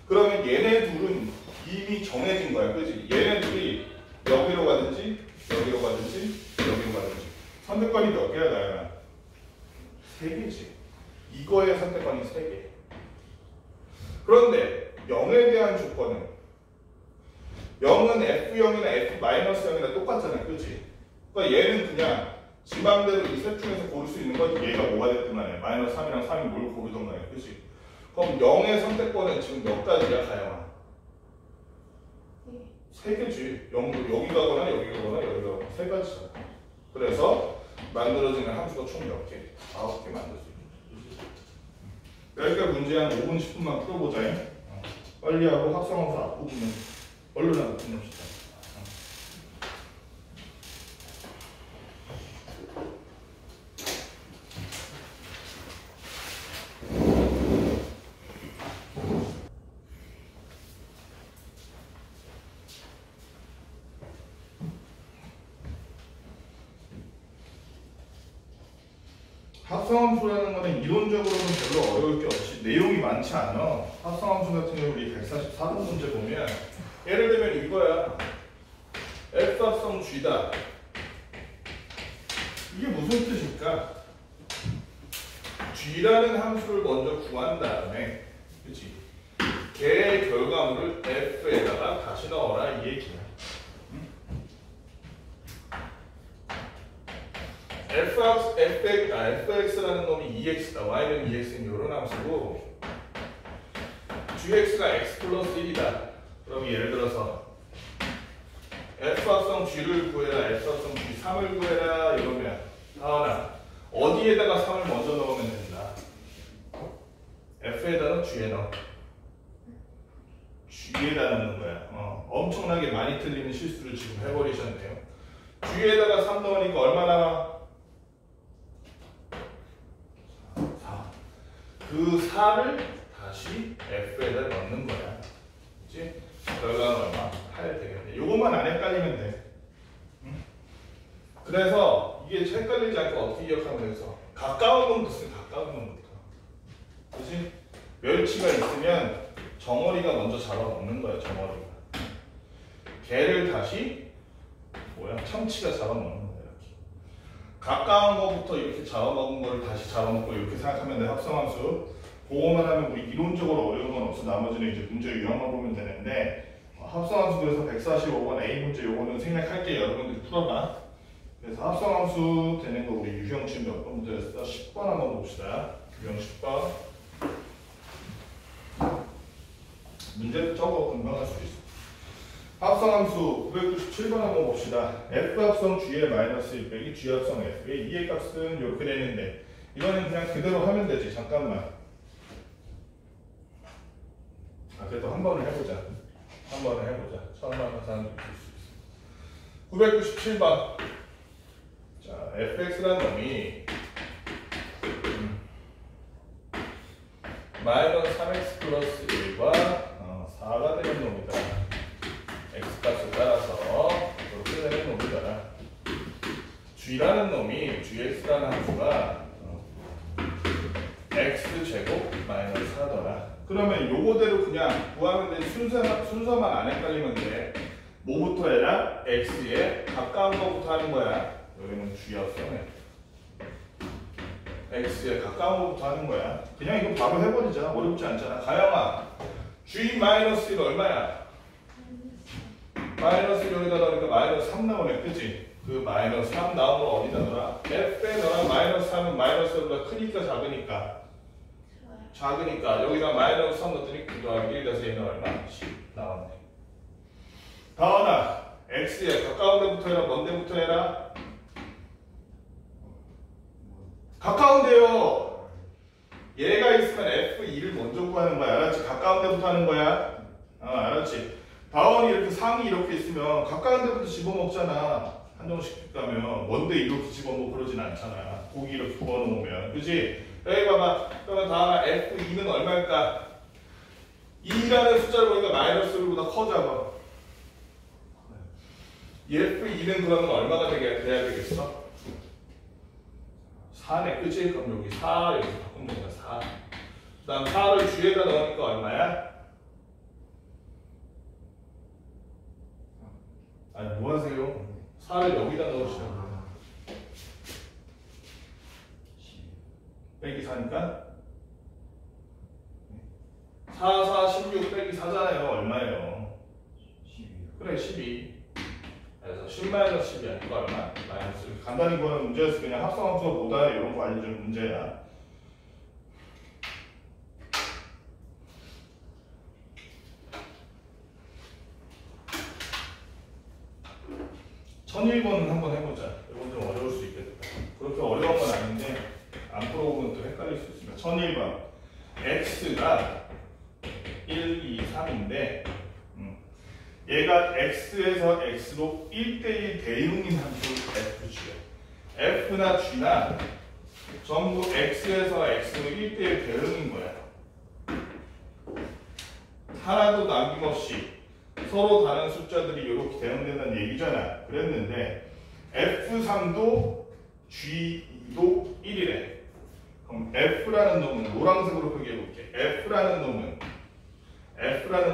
그러면 얘네 둘은 이미 정해진 거야. 그렇지? 얘네 둘이 여기로 가든지 여기로 가든지 여기로 가든지 선택권이 몇 개야 가영아? 3개지. 이거의 선택권이 3개. 그런데 0에 대한 조건은 0은 F0이나 F-0이나 똑같잖아. 그치? 그러니까 얘는 그냥 지 맘대로 이 셋 중에서 고를 수 있는 건 얘가 뭐가 됐든 간에 마이너스 3이랑 3이 뭘 고르든 간에. 그치? 그럼 0의 선택권은 지금 몇 가지야 가영아? 3개지. 0도 여기 가거나 여기 가거나 여기 가거나 3가지잖아. 그래서 만들어지는 함수가 총 몇 개? 9개 만들 수 있겠지. 여기까지 문제 한 5분 10분만 풀어보자. 빨리 하고 합성함수 앞부분은 얼른 하고 끝냅시다. 합성함수라는 거는 이론적으로는 별로 어려울 게 없이 내용이 많지 않아. 합성함수 같은 경우 우리 144번 문제 보면 예를 들면 이거야. f 합성 g다. 이게 무슨 뜻일까? g라는 함수를 먼저 구한 다음에, 그치? 걔의 결과물을 f에다가 다시 넣어라 이 얘기야. fx라는 놈이 2x다. y는 2x인 이런 함수고 gx가 x 플러스 1이다. 그럼 예를 들어서 f 합성 g를 구해라, f 합성 g 3을 구해라 이러면 하나 어디에다가 3을 먼저 넣으면 된다. f에다가 g에 넣어. g에다 넣는 거야. 엄청나게 많이 틀리는 실수를 지금 해버리셨네요. g에다가 3 넣으니까 얼마 나와? 4. 그 4를 다시 f에다 넣는 거야. 그치? 결과는 얼마? 8 되겠네. 요것만 안 헷갈리면 돼. 응? 그래서 이게 헷갈리지 않고 어떻게 기억하면 돼서 가까운 놈부터 쓰 가까운 놈부터. 그치? 멸치가 있으면 정어리가 먼저 잡아먹는 거야. 정어리가. 개를 다시 참치가 잡아먹는 거야. 이렇게. 가까운 거부터 이렇게 잡아먹은 거를 다시 잡아먹고 이렇게 생각하면 돼. 합성함수. 그거만 하면 우리 이론적으로 어려운 건 없어. 나머지는 이제 문제 유형만 보면 되는데 합성함수에서 145번 A 문제 요거는 생략할게. 여러분들 풀어봐. 그래서 합성함수 되는 거 우리 유형 지금 몇 번 문제였어? 10번 한번 봅시다. 유형 10번. 문제 적어 금방 할 수 있어. 합성함수 997번 한번 봅시다. f 합성 g의 마이너스 1 빼기 g 합성 f의 2의 값은 이렇게 되는데 이거는 그냥 그대로 하면 되지. 잠깐만. 그래도 한 번을 해보자. 한 번을 해보자. 처음 하는 사람도 있을 수 있어. 997번. 자, fx라는 놈이 마이너스 3x 플러스 1과 4가 되는 놈이다. x값을 따라서 이렇게 되는 놈이다. G라는 놈이 GX라는 함수가 X제곱 마이너스 4더라. 그러면 요거대로 그냥 구하면 돼. 순서만 안 헷갈리면 돼. 뭐부터 해라? X에 가까운 거부터 하는 거야. 여기는 G였어. X에 가까운 거부터 하는 거야. 그냥 이거 바로 해버리자. 어렵지 않잖아. 가영아, G-1 얼마야? 마이너스 여기다 넣으니까 마이너스 3 나오네. 그치? 그 마이너스 3 나온 걸 어디다 넣어라? F에 넣어라. 마이너스 3은 마이너스보다 크니까 작으니까. 좋아요. 작으니까 여기다 마이너스 3 넣었더니 9 더하기 1 더해서 얘는 얼마? 10 나왔네. 다원아, X에 가까운 데부터 해라. 먼 데부터 해라. 가까운 데요. 얘가 있으면 F2를 먼저 구하는 거야. 알았지? 가까운 데부터 하는 거야. 알았지? 다원이 이렇게 상이 이렇게 있으면 가까운 데부터 집어먹잖아. 한정식 가면 먼데 이렇게 집어먹고 그러진 않잖아. 고기 이렇게 구워놓으면. 그치? 여기 봐봐. 그러면 다음에 F2는 얼마일까? 2라는 숫자를 보니까 마이너스 1보다 커 잡아. 이 F2는 그러면 얼마가 돼야 되겠어? 4네. 그치? 그럼 여기 4 여기 바꾸면 되니까 4. 그 다음 4를 G에다 넣으니까 얼마야? 아니 뭐 하세요? 4를 여기다 넣으시라고. 빼기 4니까 4, 4, 16 빼기 4잖아요. 얼마예요? 12. 그래 12. 그래서 10 마이너스 10이 아니고 얼마? 마이너스 1. 간단히 구하는 문제에서 그냥 합성함수가 뭐다 이런 거 알려주는 문제야. (1001번은) 한번 해보자. 이건 좀 어려울 수 있겠다. 그렇게 어려운 건 아닌데 안 풀어보면 또 헷갈릴 수 있습니다. (1001번) x가 1, 2, 3인데 얘가 x에서 x로 1대1 대응인 함수 fg야. f나 g나 전부 x에서 x로 1대1 대응인 거야. 하나도 남김없이 서로 다른 숫자들이 이렇게 대응된다는 얘기잖아. 그랬는데 F3도 G2도 1이래. 그럼 F라는 놈은 노란색으로 표기해볼게. F라는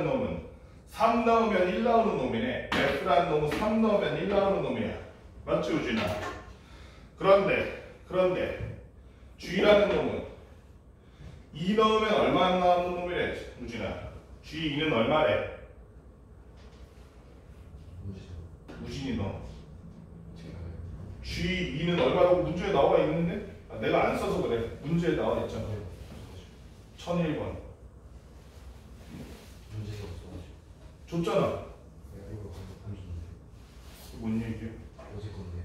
놈은 3 넣으면 1 나오는 놈이네. F라는 놈은 3 넣으면 1 나오는 놈이야. 맞지 우진아? 그런데 G라는 놈은 2 넣으면 얼마 안 나오는 놈이래. 우진아. G2는 얼마래? 우진이 너 G2는 얼마라고 문제에 나와 있는데? 내가 안 써서 그래. 문제에 나와 있잖아. 1001번 문제가 없어가지고. 줬잖아. 이거 안 줬는데. 뭔 얘기야? 어제 건데요.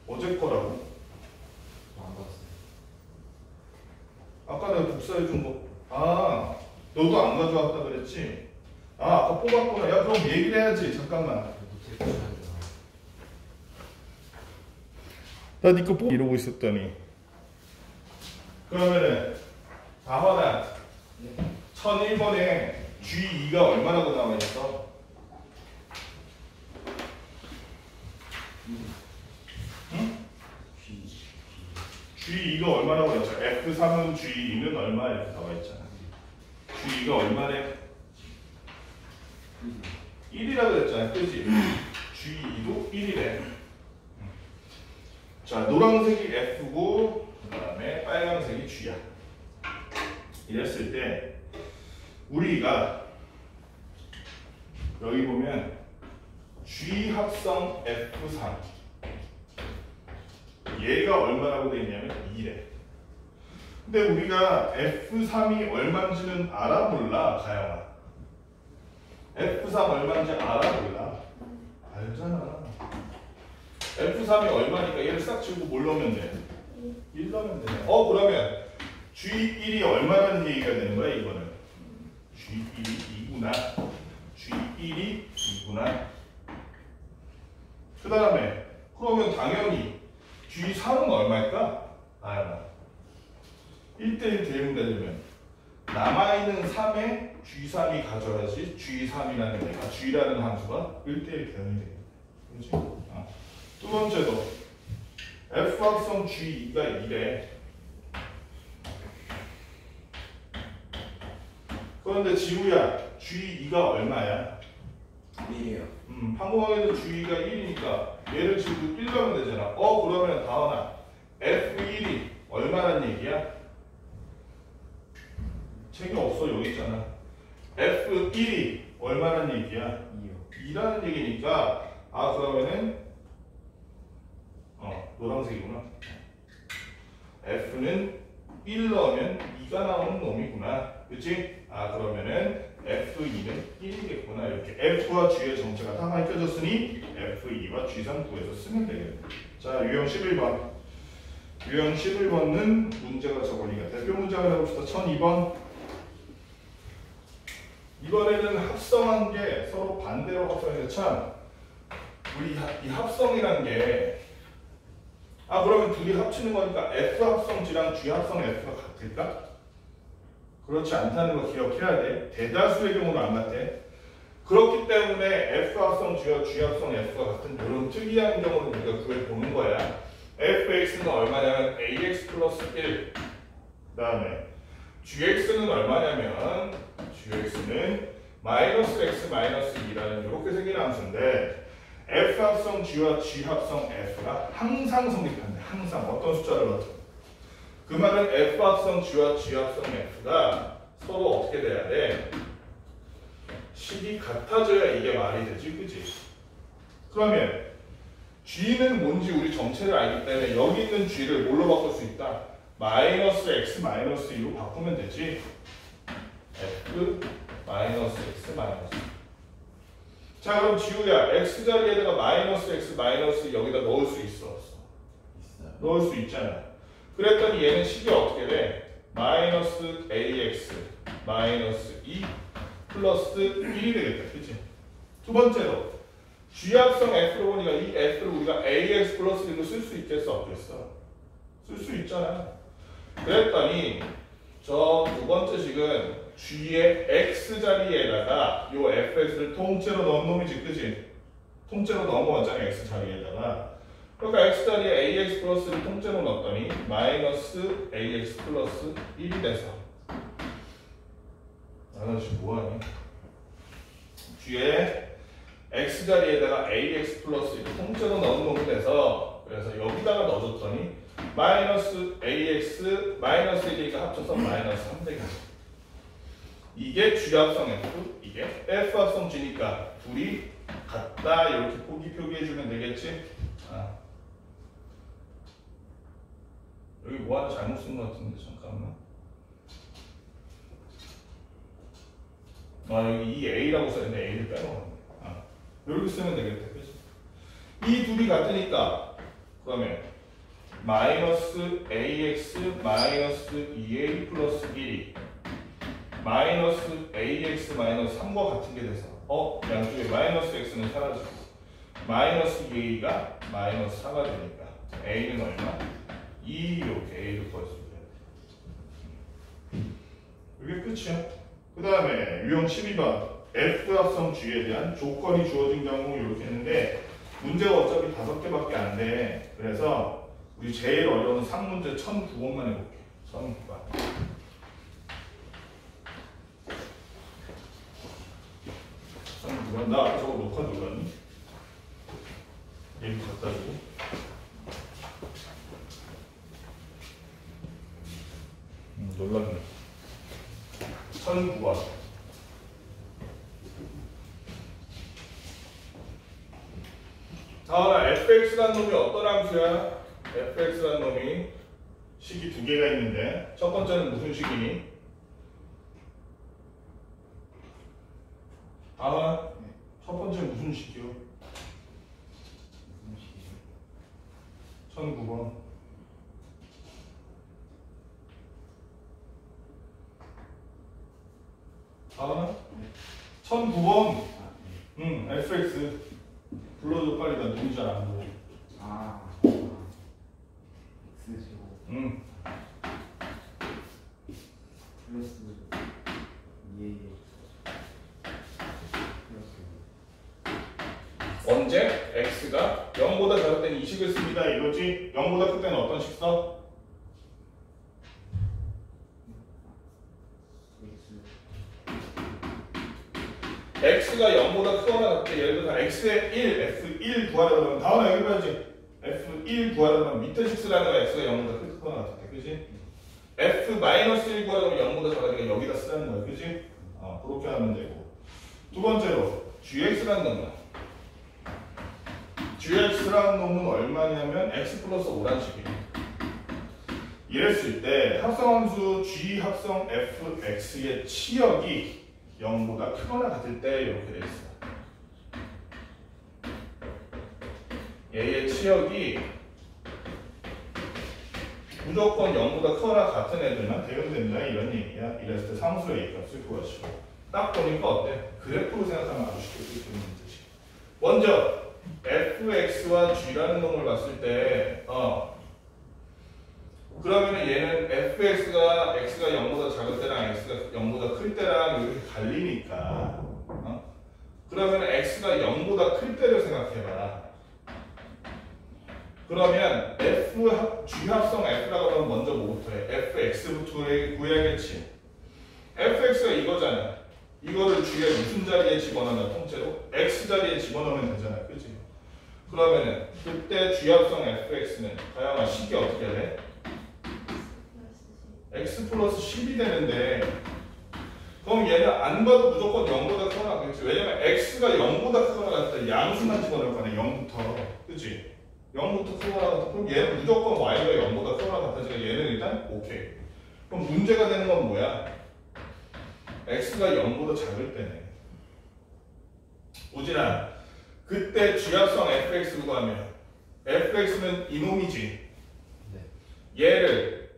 어제 거라고? 안 받았어요. 아까 내가 복사해 준 거. 너도 안 가져왔다 그랬지? 아까 뽑았구나. 야 그럼 얘기를 해야지. 잠깐만. 노트에 붙여야 줄 나 니 거 뽑 이러고 있었더니. 그러면은 다원아 1001번에 G2가 얼마라고 나와 있어? 응? G2가 얼마라고 했죠? F3은 G2는 얼마 이렇게 나와 있잖아. G2가 얼마래? 1이라고 했잖아. 그치? G2도 1이래. 자, 노란색이 F고 그 다음에 빨간색이 G야. 이랬을 때 우리가 여기 보면 G 합성 F3 얘가 얼마라고 되어 있냐면 2래. 근데 우리가 F3이 얼마인지는 알아 몰라 가영아? F3 얼마인지 알아 몰라? 알잖아. F3이 얼마니까 얘를 싹 치우고 뭘 넣으면 돼? 1 넣으면 되네. 그러면 G1이 얼마라는 얘기가 되는 거야 이거는? G1이 2구나. G1이 2구나. 그 다음에 그러면 당연히 G3은 얼마일까? 1대1 대응되려면 남아있는 3에 G3이 가져야지 G3이라는 애가 G라는 함수가 1대1 대응이 됩니다. 그렇지? 두 번째도 f 합성 g2가 2래. 그런데 지우야, g2가 얼마야? 1이에요. 항공항에서 g2가 1이니까 얘를 지우고 1 가면 되잖아. 그러면 다원아, f1이 얼마란 얘기야? 책이 없어, 여기 있잖아. f1이 얼마란 얘기야? 2요. 2라는 얘기니까 그러면은 노란색이구나. F는 1 넣으면 2가 나오는 놈이구나. 그치? 그러면은 F2는 1이겠구나. 이렇게 F와 G의 정체가 다 밝혀졌으니 F2와 G3 구해서 쓰면 되겠네. 자, 유형 11번. 유형 11번은 문제가 저거니까 대표 문제를 해봅시다. 1002번. 이번에는 합성한 게 서로 반대로 합성해서 참 우리 이 합성이란 게 그러면 둘이 합치는 거니까 F 합성 G랑 G 합성 F가 같을까? 그렇지 않다는 거 기억해야 돼. 대다수의 경우는 안 같아. 그렇기 때문에 F 합성 G와 G 합성 F가 같은 이런 특이한 경우를 우리가 구해보는 거야. fx는 얼마냐면 ax 플러스 1. 그 다음에 gx는 얼마냐면 gx는 마이너스 x 마이너스 2라는 이렇게 생긴 함수인데 f 합성 g와 g 합성 f가 항상 성립한대. 항상 어떤 숫자를 넣든. 그 말은 f 합성 g와 g 합성 f가 서로 어떻게 돼야 돼? 식이 같아져야 이게 말이 되지, 그지? 그러면 g는 뭔지 우리 정체를 알기 때문에 여기 있는 g를 뭘로 바꿀 수 있다? 마이너스 x 마이너스 2로 바꾸면 되지. f 마이너스 x 마이너스 2. 자, 그럼 지우야, x 자리에다가 마이너스 x 마이너스 여기다 넣을 수 있어? 있어요. 넣을 수 있잖아. 그랬더니 얘는 식이 어떻게 돼? 마이너스 ax 마이너스 2 플러스 1이 되겠다. 그치? 두 번째로 g 합성 f로 보니까 이 f를 우리가 ax 플러스 1로 쓸 수 있겠어? 없겠어? 쓸 수 있잖아. 그랬더니 저 두 번째 식은 g의 x 자리에다가 요 fx를 통째로 넣은 놈이지, 그지? 통째로 넣은 거잖아, x 자리에다가. 그러니까 x 자리에 ax 플러스를 통째로 넣었더니 마이너스 ax 플러스 1이 돼서 나 지금 뭐하니? g의 x 자리에다가 ax 플러스 1을 통째로 넣은 놈이 돼서 그래서 여기다가 넣어줬더니 마이너스 ax 마이너스 1이니까 합쳐서 마이너스 3 되겠지. 이게 G 합성 F, 이게 F 합성 G니까 둘이 같다 이렇게 포기 표기해주면 되겠지? 여기 뭐 하나 잘못 쓴 것 같은데 잠깐만. 여기 이 A라고 써있는데 A를 빼먹었네. 이렇게 쓰면 되겠다, 그치? 이 둘이 같으니까 그러면 마이너스 AX 마이너스 2A 플러스 1이 마이너스 AX 마이너스 3과 같은 게 돼서 양쪽에 마이너스 X는 사라지고 마이너스 2A가 마이너스 4가 되니까 A는 얼마? 2 이렇게 A를 구해주면 돼. 이게 끝이야. 그 다음에 유형 12번 F 합성 G에 대한 조건이 주어진 경우 이렇게 했는데 문제가 어차피 5개밖에 안 돼. 그래서 우리 제일 어려운 상문제 1009번만 해볼게. 1009번. 나 앞에 저거 녹화 눌렀니? 얘기 갖다 주고. 놀랐네. 1009번. fx라는 놈이 어떤 함수야? fx라는 놈이 식이 2개가 있는데 첫 번째는 무슨 식이니? 첫 번째 무슨 식이요? 1009번. 다음은? 1009번. fx. 불러줘 빨리. 나 눈이 잘 안 보여. X제곱 플러스 2A 플러스 언제? x가 0보다 작을 때는 이 식을 씁니다 이거지. 0보다 클 때는 어떤 식 써? x가 0보다 크거나 같을 때 예를 들어서 x의 1, f1 구하려고 하면 다음에 여기 봐야지. f1 구하려고 하면 밑에 식 쓰라는 거야. x가 0보다 크거나 같을 때 그지? f-1 구하려면 0보다 작으니까 여기다 쓰라는 거야 그지? 그렇게 하면 되고. 두 번째로 gx라는 놈은 gx라는 놈은 얼마냐면 x 플러스 5란 식이에요. 이랬을 때 합성함수 g 합성 fx의 치역이 0보다 크거나 같을 때 이렇게 돼 있어. 얘의 치역이 무조건 0보다 크거나 같은 애들만 대응된다 이런 얘기야. 이랬을 때 상수의 A값을 구하시고. 딱 보니까 어때? 그래프로 생각하면 아주 쉽게 쓸 수 있는 뜻이. 먼저 fx와 g라는 놈을 봤을 때 그러면 얘는 fx가 x가 0보다 작을 때랑 x가 0보다 클 때랑 이렇게 갈리니까 그러면 x가 0보다 클 때를 생각해봐. 그러면 g 합성 f라고 하면 먼저 뭐부터 해? fx부터 구해야겠지. fx가 이거잖아. 이거를 g의 무슨 자리에 집어넣나 통째로? x 자리에 집어넣으면 되잖아. 그치? 그러면은 그때 g 합성 fx는 다양한 식이 어떻게 돼? x 플러스 10이 되는데 그럼 얘는 안 봐도 무조건 0보다 크거나 같겠지. 왜냐면 x가 0보다 크거나 같을 때 양수만 집어넣을 거네. 0부터. 그치? 0부터 크거나 같아. 그럼 얘는 무조건 y가 0보다 크거나 같아지니까 얘는 일단 오케이. 그럼 문제가 되는 건 뭐야? x가 0보다 작을 때네. 우진아, 그때 g합성 fx로 가면 fx는 이놈이지. 네. 얘를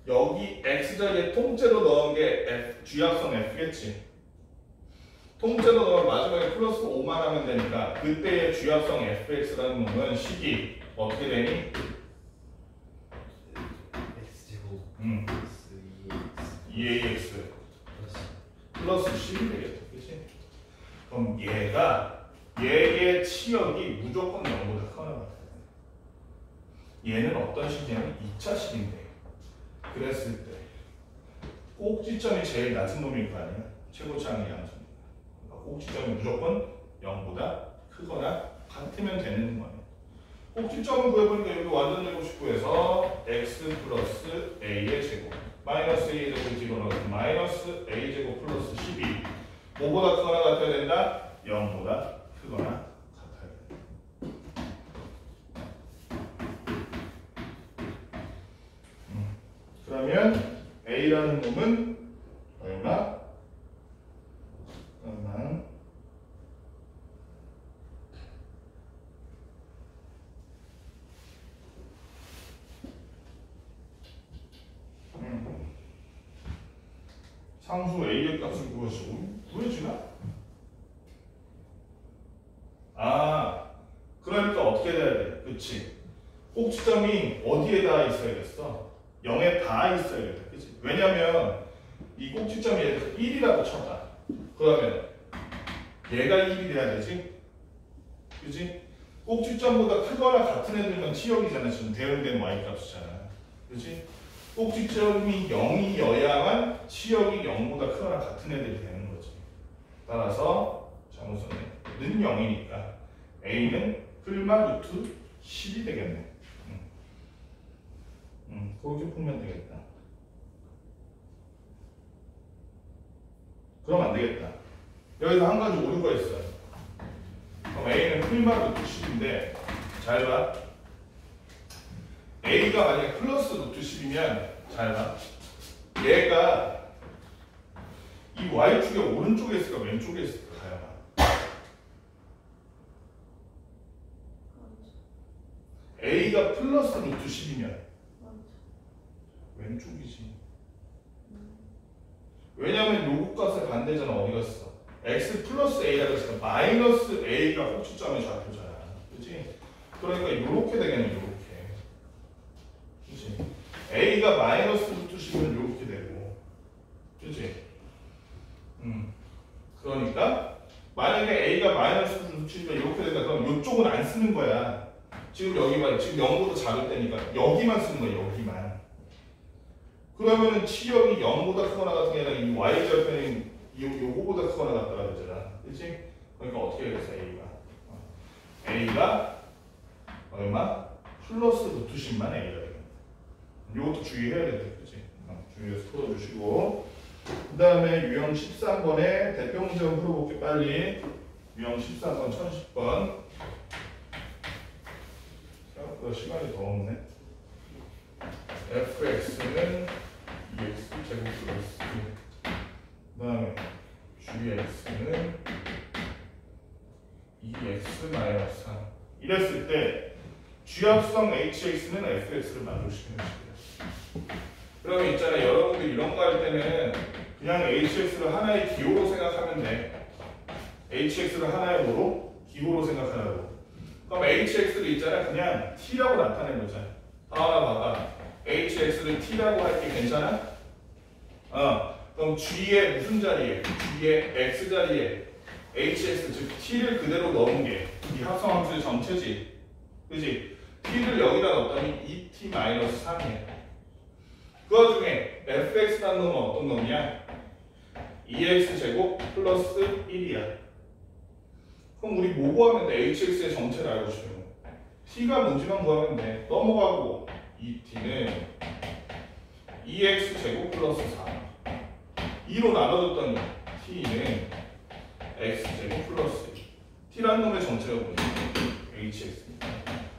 여기 x자리에 통째로 넣은 게 g합성 f겠지. 통째로 넣으면 마지막에 플러스 5만 하면 되니까 그때의 g합성 fx라는 놈은 식이 어떻게 되니? x제곱 2ax 플러스 10이 되겠다. 그치? 그럼 얘의 치역이 무조건 0보다 크거나 같아요. 얘는 어떤 식이냐면 2차식인데 그랬을 때 꼭지점이 제일 낮은 놈일 거 아니야? 최고차항의 양수니까. 그러니까 꼭지점이 무조건 0보다 크거나 같으면 되는 거네. 꼭지점을 구해보니까 여기 완전 제곱식구에서 x 플러스 a의 제곱 마이너스 a 제곱 집어넣어서 마이너스 a 제곱 플러스 12 5보다 크거나 같아야 된다? 0보다 크거나 같아야 된다. 그러면 a라는 놈은 얼마? 상수 a의 값을 구하시고 구해지나? 그러니까 어떻게 돼야 돼? 그치? 꼭지점이 어디에 다 있어야겠어? 0에 다 있어야겠다. 그치? 왜냐면 이 꼭지점이 1이라고 쳐봐. 그러면 얘가 1이 돼야 되지? 그치? 꼭지점보다 크거나 같은 애들만 치역이잖아. 지금 대응된 y값이잖아. 그치? 꼭지점이 0이어야만 치역이 0보다 크거나 같은 애들이 되는 거지. 따라서 자무선은 0이니까 a는 풀마 루트 10이 되겠네. 그렇게 풀면 되겠다. 그럼 안 되겠다. 여기서 한 가지 오류가 있어요. 그럼 a는 풀마 루트 10인데 잘 봐. a가 만약에 플러스 루트 10이면 잘 봐. 얘가 이 y축의 오른쪽에 있을까 왼쪽에 있을까? a가 플러스 루트 10이면 왼쪽이지. 왜냐면 요거 값의 반대잖아. 어디 갔어? x 플러스 a라고 했으니까 마이너스 a가 꼭지점의 좌표잖아. 그치? 그러니까 요렇게 되겠네. 요렇게. 그치? a가 마이너스 루트 10이면 요렇게 되고. 그치? 그러니까 만약에 a가 마이너스 루트 10이면 이렇게 된다. 그럼 요쪽은 지금 여기만 지금 0보다 작을 때니까 여기만 쓰는 거야. 여기만. 그러면은 치역이 0보다 크거나 같은 게 아니라 이 y절편이 요거보다 크거나 같다가 되잖아. 그치? 그러니까 어떻게 되겠어 A가 얼마? 플러스 루트 10만 A가 되겠다. 요것도 주의해야 돼. 그치? 주의해서 풀어주시고 그 다음에 유형 13번에 대표 문제 한번 풀어볼게 빨리. 유형 13번 1010번 생각보다 시간이 더 없네. fx는 2x 제곱 플러스 그 다음에 gx는 2x 마이너스 3 이랬을 때 G합성 hx는 fx를 만족시키는 식이야. 그러면 있잖아 여러분들 이런 거 할 때는 그냥 hx를 하나의 기호로 생각하면 돼. hx를 하나의 뭐로? 기호로 생각하라고. 그럼 hx를 있잖아 그냥 t라고 나타낸 거잖아. 하나 봐봐. hx를 t라고 할게 괜찮아? 그럼 g의 무슨 자리에? g의 x 자리에 hx 즉 t를 그대로 넣은 게 이 합성함수의 전체지. 그지? t를 여기다 넣었더니 2t-3이야. 그 와중에 fx라는 놈은 어떤 놈이야? 2x제곱 플러스 1이야. 그럼 우리 뭐 구하면 돼? hx의 정체를 알고 싶으면 t가 뭔지만 구하면 돼. 넘어가고 2t는 2x제곱 플러스 4 2로 나눠줬더니 t는 x제곱 플러스 2 t라는 놈의 정체가 뭐냐? hx입니다.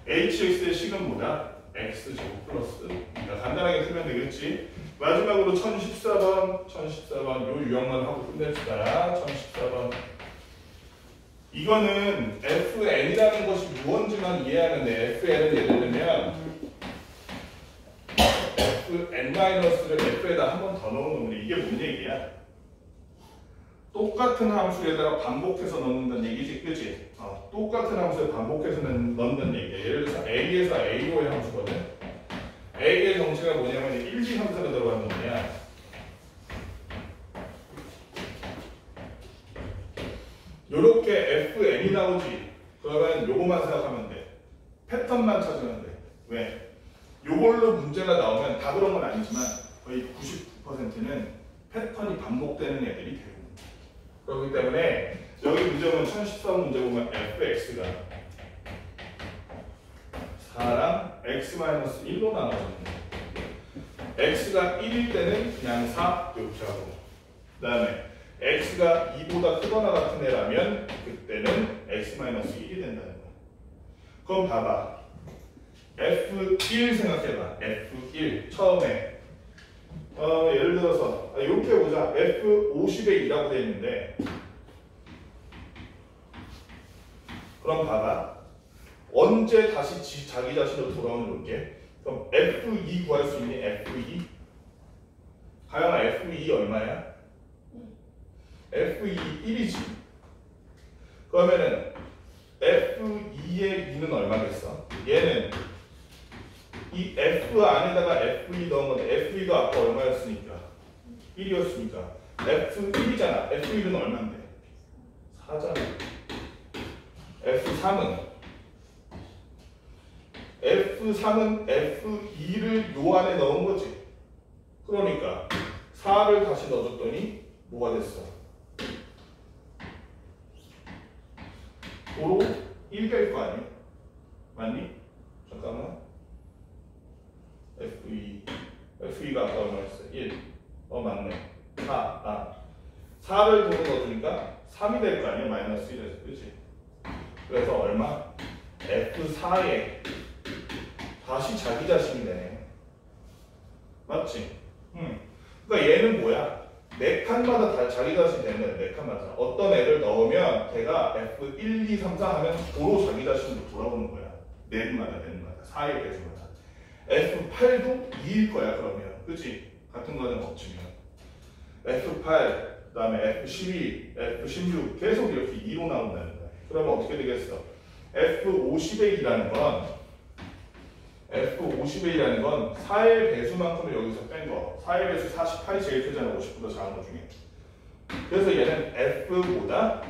hx의 식은 뭐다? x제곱 플러스 2가 간단하게 풀면 되겠지? 마지막으로 1014번 요 유형만 하고 끝냅시다. 1014번 이거는 fn이라는 것이 무언지만 이해하면 돼. fn은 예를 들면 fn-를 f에다 한 번 더 넣은 건데 이게 뭔 얘기야? 똑같은 함수에다가 반복해서 넣는다는 얘기지, 그치? 똑같은 함수에 반복해서 넣는다는 얘기야. 예를 들어서 A에서 A로의 함수거든. A의 정체가 뭐냐면 1, 2, 3, 4가 들어가는 거냐? 요렇게 fn이 나오지. 그러면 요거만 생각하면 돼. 패턴만 찾으면 돼. 왜? 요걸로 문제가 나오면 다 그런 건 아니지만 거의 99%는 패턴이 반복되는 애들이 대부분. 그렇기 때문에 여기 문제 보면 1014번 문제 보면 fx가 4랑 x-1로 나눠졌는데 x가 1일 때는 그냥 4 이렇게 하고 그 다음에 x가 2보다 크거나 같은 애라면 그때는 x-1이 된다는 거야. 그럼 봐봐. F1 생각해봐. F1 처음에 예를 들어서 이렇게 보자. F50에 2라고 되어 있는데 그럼 봐봐. 언제 다시 자기 자신으로 돌아오는 게 그럼 F2 구할 수 있니? F2? 가영아 F2 얼마야? F2 1이지. 그러면은 F2의 2는 얼마겠어? 얘는 이 F 안에다가 F2 넣은 건데 F2가 아까 얼마였으니까? 1이었으니까 F1이잖아. F1은 얼마인데? 4잖아. F3은 F2를 요 안에 넣은 거지. 그러니까 4를 다시 넣어줬더니 뭐가 됐어? 도로 1 될 거 아니야? 맞니? 잠깐만. F2가 아까 얼마였어? 1. 맞네. 4를 도로 넣어주니까 3이 될 거 아니야? 마이너스 1에서. 그치? 그래서 얼마? F4에 다시 자기 자신이 되네. 맞지? 그러니까 얘는 뭐야? 4칸마다 다 자기 자신이 되는 거야. 4칸마다. 어떤 애를 넣으면 걔가 F1, 2, 3, 4 하면 도로 자기 자신으로 돌아오는 거야. 4마다 4의 개수마다. F8도 2일 거야 그러면. 그치? 같은 거는 없지면. F8, 그 다음에 F12, F16 계속 이렇게 2로 나온다는 거야. 그러면 어떻게 되겠어? F50의 2라는 건 4의 배수만큼을 여기서 뺀 거. 4의 배수 48이 제일 크잖아. 50보다 작은 거 중에. 그래서 얘는 F보다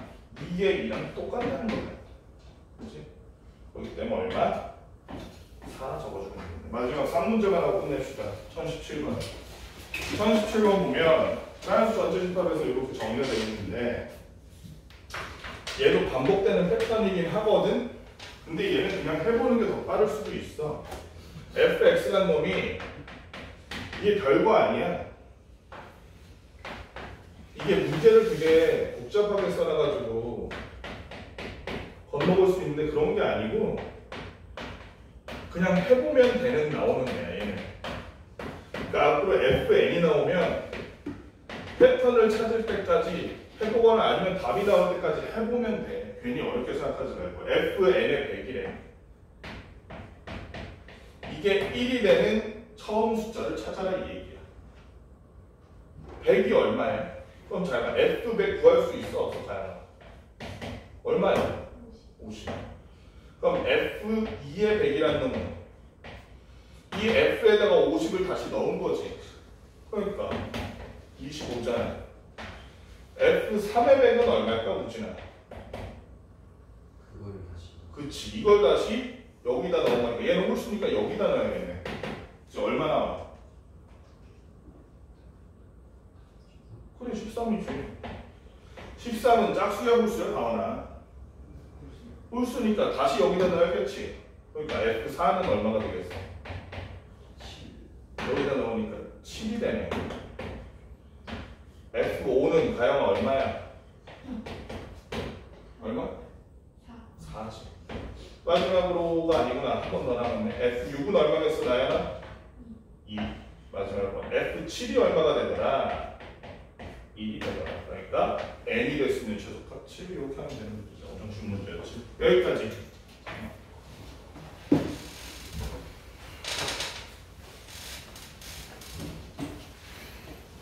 2의 2랑 똑같다는 거야. 그치? 그렇기 때문에 얼마? 4 적어주면 됩니다. 마지막 3문제만 하고 끝냅시다. 1017번. 1017번 보면 사이언스 전체 집합에서 이렇게 정리가 되어 있는데 얘도 반복되는 패턴이긴 하거든. 근데 얘는 그냥 해보는 게 더 빠를 수도 있어. fx란 놈이 이게 별거 아니야. 이게 문제를 되게 복잡하게 써놔가지고 건너볼 수 있는데 그런 게 아니고 그냥 해보면 되는 나오는 애야 얘는. 그러니까 앞으로 fn이 나오면 패턴을 찾을 때까지 해보거나 아니면 답이 나올 때까지 해보면 돼. 괜히 어렵게 생각하지 말고. fn의 100이래. 이게 1이 되는 처음 숫자를 찾아라 이 얘기야. 100이 얼마야? 그럼 자기가 f100 구할 수 있어 없어 자기가? 얼마야? 50. 그럼 f2의 100이라는 놈은 이 f에다가 50을 다시 넣은 거지. 그러니까 25잖아. f3의 100은 얼마일까 우진아? 그거를 다시. 그치. 이걸 다시 여기다 넣으면 얘는 홀수니까 여기다 넣어야겠네. 그치. 얼마 나와? 그래 13이지. 13은 짝수야 홀수야 다원아? 홀수니까 다시 여기다 넣어야겠지. 그러니까 f4는 얼마가 되겠어? 여기다 넣으니까 7이 되네. f5는 가영아 얼마야? 얼마? 4지. 마지막으로가 아니구나. 한 번 더 남았네. f6은 얼마겠어 나연아? 2. 마지막으로 f7이 얼마가 되더라? 1이 되더라. 그러니까 n이 될 수 있는 최소값 7 이렇게 하면 되는 거죠. 엄청 쉬운 문제였지. 여기까지.